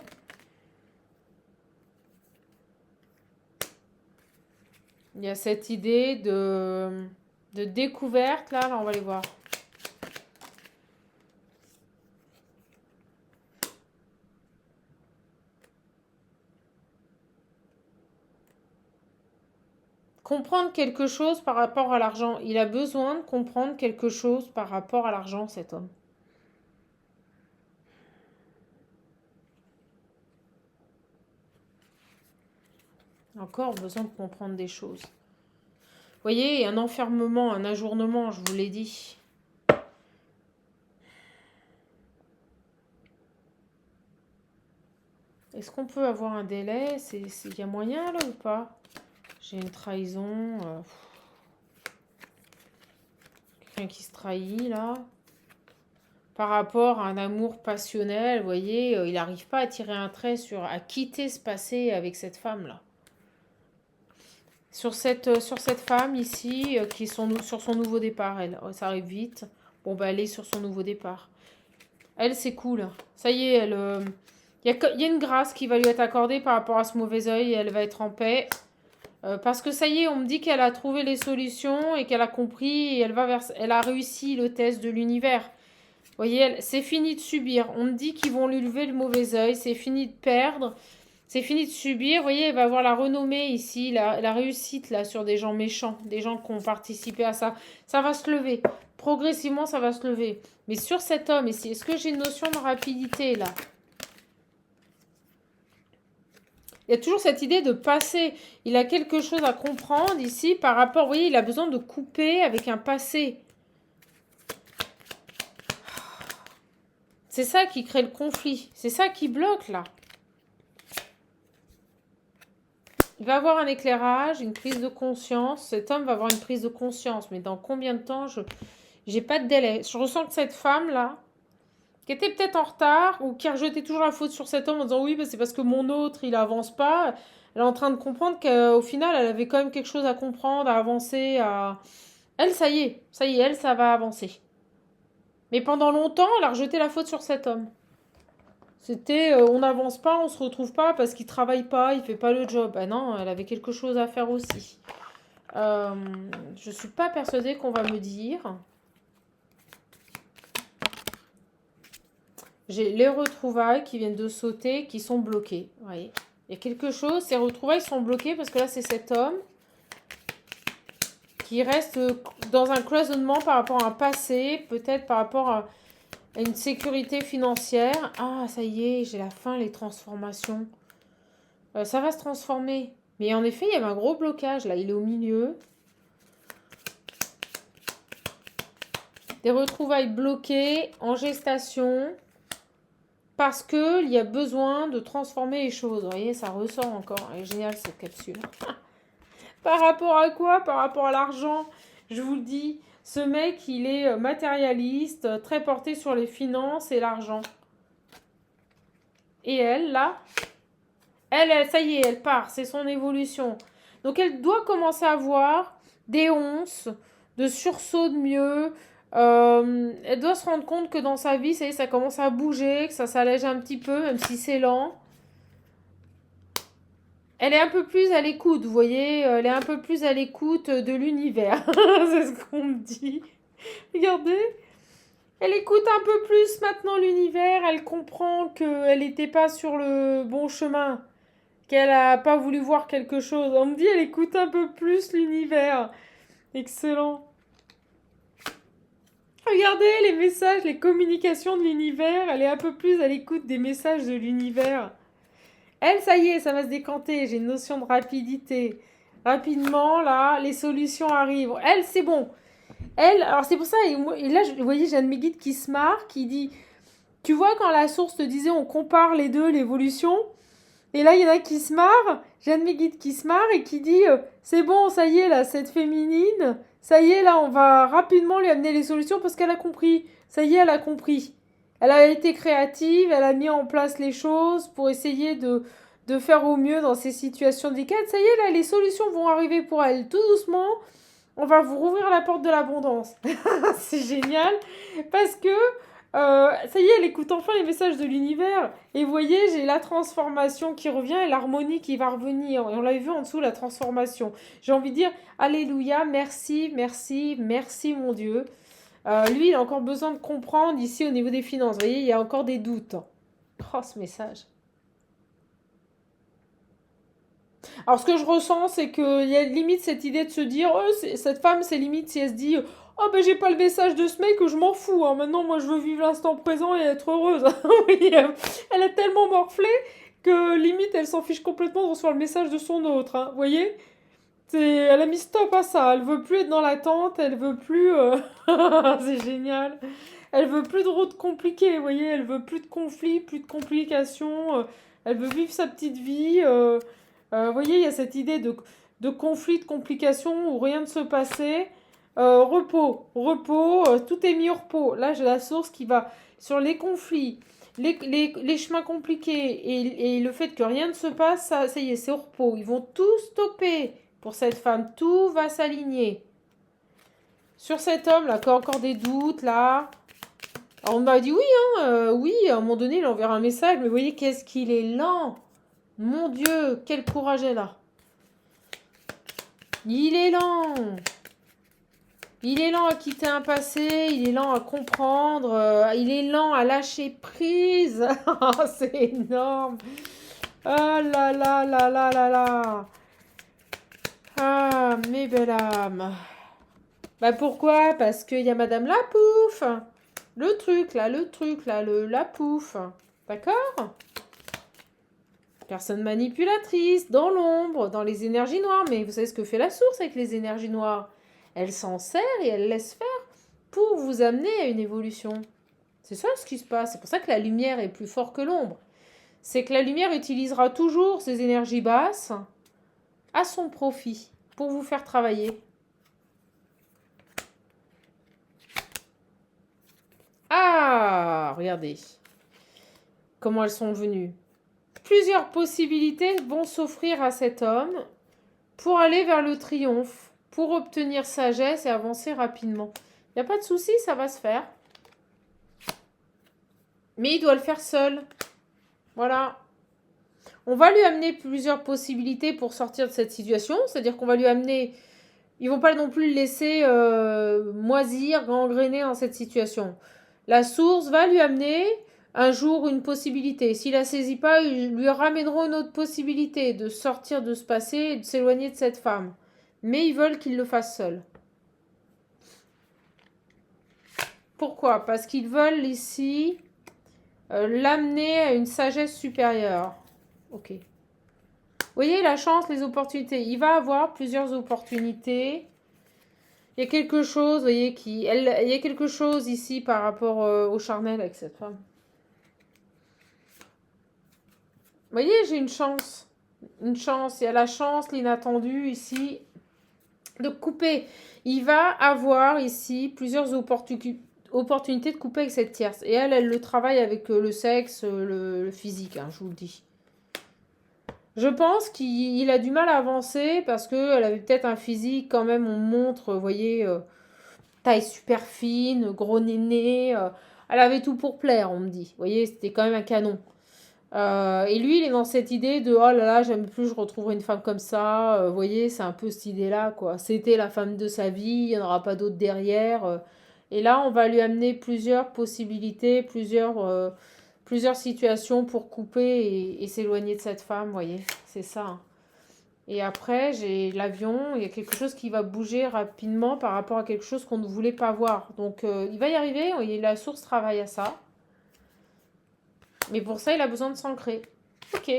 Il y a cette idée de découverte, là, on va les voir. comprendre quelque chose par rapport à l'argent. Il a besoin de comprendre quelque chose par rapport à l'argent, cet homme. Encore besoin de comprendre des choses. Vous voyez, un enfermement, un ajournement, je vous l'ai dit. Est-ce qu'on peut avoir un délai? Il y a moyen là ou pas? J'ai une trahison. Quelqu'un qui se trahit là. Par rapport à un amour passionnel, vous voyez, il n'arrive pas à tirer un trait à quitter ce passé avec cette femme-là. Sur cette femme ici, qui est sur son nouveau départ, elle, ça arrive vite. Bon, bah, elle est sur son nouveau départ. Elle, c'est cool. Ça y est, il y a une grâce qui va lui être accordée par rapport à ce mauvais œil et elle va être en paix. Parce que ça y est, on me dit qu'elle a trouvé les solutions et qu'elle a compris et elle a réussi le test de l'univers. Vous voyez, c'est fini de subir. On me dit qu'ils vont lui lever le mauvais œil, c'est fini de perdre. C'est fini de subir. Vous voyez, elle va avoir la renommée ici, la réussite là sur des gens méchants, des gens qui ont participé à ça. Ça va se lever. Progressivement, ça va se lever. Mais sur cet homme ici, est-ce que j'ai une notion de rapidité là? Il y a toujours cette idée de passer. Il a quelque chose à comprendre ici par rapport... Vous voyez, il a besoin de couper avec un passé. C'est ça qui crée le conflit. C'est ça qui bloque là. Il va avoir un éclairage, une prise de conscience. Cet homme va avoir une prise de conscience. Mais dans combien de temps? J'ai pas de délai. Je ressens que cette femme-là, qui était peut-être en retard, ou qui rejetait toujours la faute sur cet homme en disant oui, bah, c'est parce que mon autre, il avance pas. Elle est en train de comprendre qu'au final, elle avait quand même quelque chose à comprendre, à avancer, à... Elle, ça y est, elle, ça va avancer. Mais pendant longtemps, elle a rejeté la faute sur cet homme. C'était on n'avance pas, on se retrouve pas parce qu'il travaille pas, il fait pas le job. Ah non, elle avait quelque chose à faire aussi. Je suis pas persuadée qu'on va me dire. J'ai les retrouvailles qui viennent de sauter, qui sont bloquées. Vous voyez, il y a quelque chose, ces retrouvailles sont bloquées parce que là c'est cet homme qui reste dans un cloisonnement par rapport à un passé, peut-être par rapport à une sécurité financière. Ah, ça y est, j'ai la fin, les transformations. Ça va se transformer. Mais en effet, il y avait un gros blocage. Là, il est au milieu. Des retrouvailles bloquées, en gestation. Parce qu'il y a besoin de transformer les choses. Vous voyez, ça ressort encore. Elle est géniale, cette capsule. Par rapport à quoi? Par rapport à l'argent. Je vous le dis, ce mec, il est matérialiste, très porté sur les finances et l'argent. Et elle, là, elle, ça y est, elle part. C'est son évolution. Donc, elle doit commencer à avoir des onces de sursaut de mieux. Elle doit se rendre compte que dans sa vie, ça commence à bouger, que ça s'allège un petit peu, même si c'est lent. Elle est un peu plus à l'écoute, vous voyez, elle est un peu plus à l'écoute de l'univers. C'est ce qu'on me dit. Regardez. Elle écoute un peu plus maintenant l'univers, elle comprend qu'elle n'était pas sur le bon chemin, qu'elle n'a pas voulu voir quelque chose. On me dit elle écoute un peu plus l'univers. Excellent. Regardez les messages, les communications de l'univers, elle est un peu plus à l'écoute des messages de l'univers. Elle, ça y est, ça va se décanter, j'ai une notion de rapidité. Rapidement, là, les solutions arrivent. Elle, c'est bon. Elle, alors c'est pour ça, et là, vous voyez, j'ai un de mes guides qui se marre, qui dit, tu vois, quand la source te disait, on compare les deux, l'évolution, et là, il y en a qui se marre, j'ai un de mes guides qui se marre et qui dit, c'est bon, ça y est, là, cette féminine, ça y est, là, on va rapidement lui amener les solutions parce qu'elle a compris. Ça y est, elle a compris. Elle a été créative, elle a mis en place les choses pour essayer de faire au mieux dans ces situations délicates. Ça y est, là, les solutions vont arriver pour elle. Tout doucement, on va vous rouvrir la porte de l'abondance. C'est génial parce que ça y est, elle écoute enfin les messages de l'univers. Et vous voyez, j'ai la transformation qui revient et l'harmonie qui va revenir. Et on l'avait vu en dessous, la transformation. J'ai envie de dire, alléluia, merci, merci, merci mon Dieu. Lui, il a encore besoin de comprendre ici au niveau des finances. Vous voyez, il y a encore des doutes. Oh, ce message. Alors, ce que je ressens, c'est qu'il y a limite cette idée de se dire, oh, cette femme, c'est limite si elle se dit, oh, ben, j'ai pas le message de ce mec, je m'en fous, hein. Maintenant, moi, je veux vivre l'instant présent et être heureuse. Oui, elle est tellement morflée que limite, elle s'en fiche complètement de recevoir le message de son autre, hein. Vous voyez? Elle a mis stop à ça. Elle veut plus être dans l'attente, elle veut plus. C'est génial. Elle veut plus de routes compliquées, vous voyez, elle veut plus de conflits, plus de complications, elle veut vivre sa petite vie. Vous voyez, il y a cette idée de conflit, de complications où rien ne se passait. Repos, repos, tout est mis au repos. Là, j'ai la source qui va sur les conflits, les chemins compliqués et le fait que rien ne se passe, ça y est, c'est au repos. Ils vont tout stopper pour cette femme, tout va s'aligner. Sur cet homme là, qui a encore des doutes là, alors on m'a dit oui, hein, oui, à un moment donné, il enverra un message, mais vous voyez, qu'est-ce qu'il est lent. Mon Dieu, quel courage elle a. Il est lent. Il est lent à quitter un passé, il est lent à comprendre, il est lent à lâcher prise. C'est énorme. Ah là là là là là là. Ah, mes belles âmes. Bah pourquoi? Parce qu'il y a Madame la Pouf. Le truc là, la pouf. D'accord? Personne manipulatrice, dans l'ombre, dans les énergies noires. Mais vous savez ce que fait la source avec les énergies noires? Elle s'en sert et elle laisse faire pour vous amener à une évolution. C'est ça ce qui se passe. C'est pour ça que la lumière est plus forte que l'ombre. C'est que la lumière utilisera toujours ces énergies basses à son profit pour vous faire travailler. Ah, regardez comment elles sont venues. Plusieurs possibilités vont s'offrir à cet homme pour aller vers le triomphe, pour obtenir sagesse et avancer rapidement. Il n'y a pas de souci, ça va se faire. Mais il doit le faire seul. Voilà. On va lui amener plusieurs possibilités pour sortir de cette situation. C'est-à-dire qu'on va lui amener... Ils vont pas non plus le laisser moisir, gangréner dans cette situation. La source va lui amener un jour une possibilité. S'il la saisit pas, ils lui ramèneront une autre possibilité de sortir de ce passé et de s'éloigner de cette femme. Mais ils veulent qu'il le fasse seul. Pourquoi? Parce qu'ils veulent ici l'amener à une sagesse supérieure. Ok. Vous voyez la chance, les opportunités. Il va avoir plusieurs opportunités. Il y a quelque chose, vous voyez, il y a quelque chose ici par rapport au charnel avec cette femme. Vous voyez, j'ai une chance. Une chance. Il y a la chance, l'inattendu ici, de couper. Il va avoir ici plusieurs opportunités de couper avec cette tierce. Et elle le travaille avec le sexe, le physique, hein, je vous le dis. Je pense qu'il a du mal à avancer parce qu'elle avait peut-être un physique, quand même, on montre, vous voyez, taille super fine, gros néné. Elle avait tout pour plaire, on me dit. Vous voyez, c'était quand même un canon. Et lui, il est dans cette idée de oh là là, j'aime plus, je retrouverai une femme comme ça. Vous voyez, c'est un peu cette idée-là, quoi. C'était la femme de sa vie, il n'y en aura pas d'autre derrière. Et là, on va lui amener plusieurs possibilités, plusieurs situations pour couper et s'éloigner de cette femme, vous voyez. C'est ça. Hein. Et après, j'ai l'avion, il y a quelque chose qui va bouger rapidement par rapport à quelque chose qu'on ne voulait pas voir. Donc, il va y arriver, et la source travaille à ça. Mais pour ça, il a besoin de s'ancrer. Ok.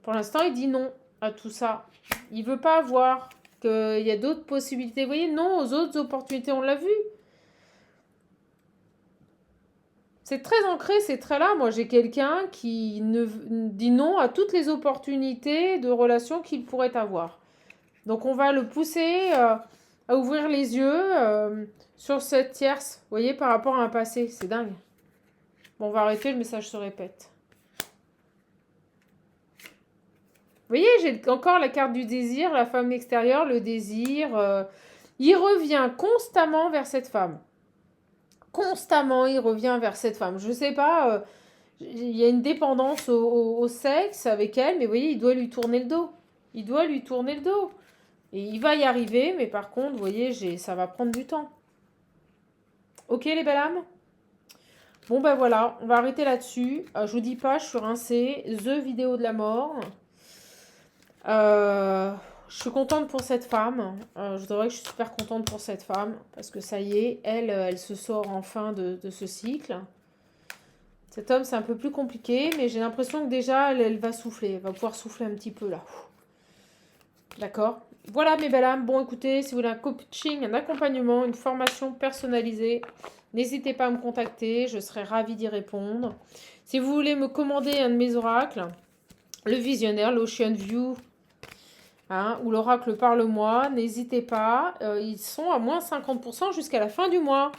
Pour l'instant, il dit non à tout ça. Il veut pas voir qu'il y a d'autres possibilités. Vous voyez, non aux autres opportunités, on l'a vu. C'est très ancré, c'est très là. Moi, j'ai quelqu'un qui dit non à toutes les opportunités de relations qu'il pourrait avoir. Donc, on va le pousser à ouvrir les yeux sur cette tierce. Vous voyez, par rapport à un passé. C'est dingue. Bon, on va arrêter, le message se répète. Vous voyez, j'ai encore la carte du désir, la femme extérieure, le désir. Il revient constamment vers cette femme. Constamment, il revient vers cette femme. Je ne sais pas, il y a une dépendance au sexe avec elle, mais vous voyez, il doit lui tourner le dos. Il doit lui tourner le dos. Et il va y arriver, mais par contre, vous voyez, ça va prendre du temps. Ok, les belles âmes? Bon, ben voilà, on va arrêter là-dessus. Je vous dis pas, je suis rincée. The vidéo de la mort. Euh, je suis contente pour cette femme. Je dirais que je suis super contente pour cette femme parce que ça y est, elle se sort enfin de ce cycle. Cet homme, c'est un peu plus compliqué, mais j'ai l'impression que déjà, elle va souffler. Elle va pouvoir souffler un petit peu là. D'accord. Voilà mes belles âmes. Bon, écoutez, si vous voulez un coaching, un accompagnement, une formation personnalisée, n'hésitez pas à me contacter. Je serai ravie d'y répondre. Si vous voulez me commander un de mes oracles, le visionnaire, l'Ocean View, hein, ou l'oracle Parle-moi, n'hésitez pas. Ils sont à moins 50% jusqu'à la fin du mois.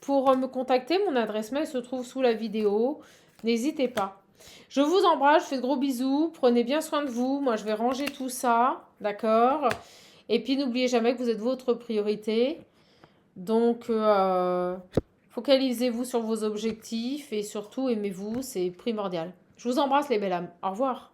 Pour me contacter, mon adresse mail se trouve sous la vidéo. N'hésitez pas. Je vous embrasse, je fais de gros bisous. Prenez bien soin de vous. Moi, je vais ranger tout ça. D'accord. Et puis, n'oubliez jamais que vous êtes votre priorité. Donc, focalisez-vous sur vos objectifs et surtout, aimez-vous. C'est primordial. Je vous embrasse, les belles âmes. Au revoir.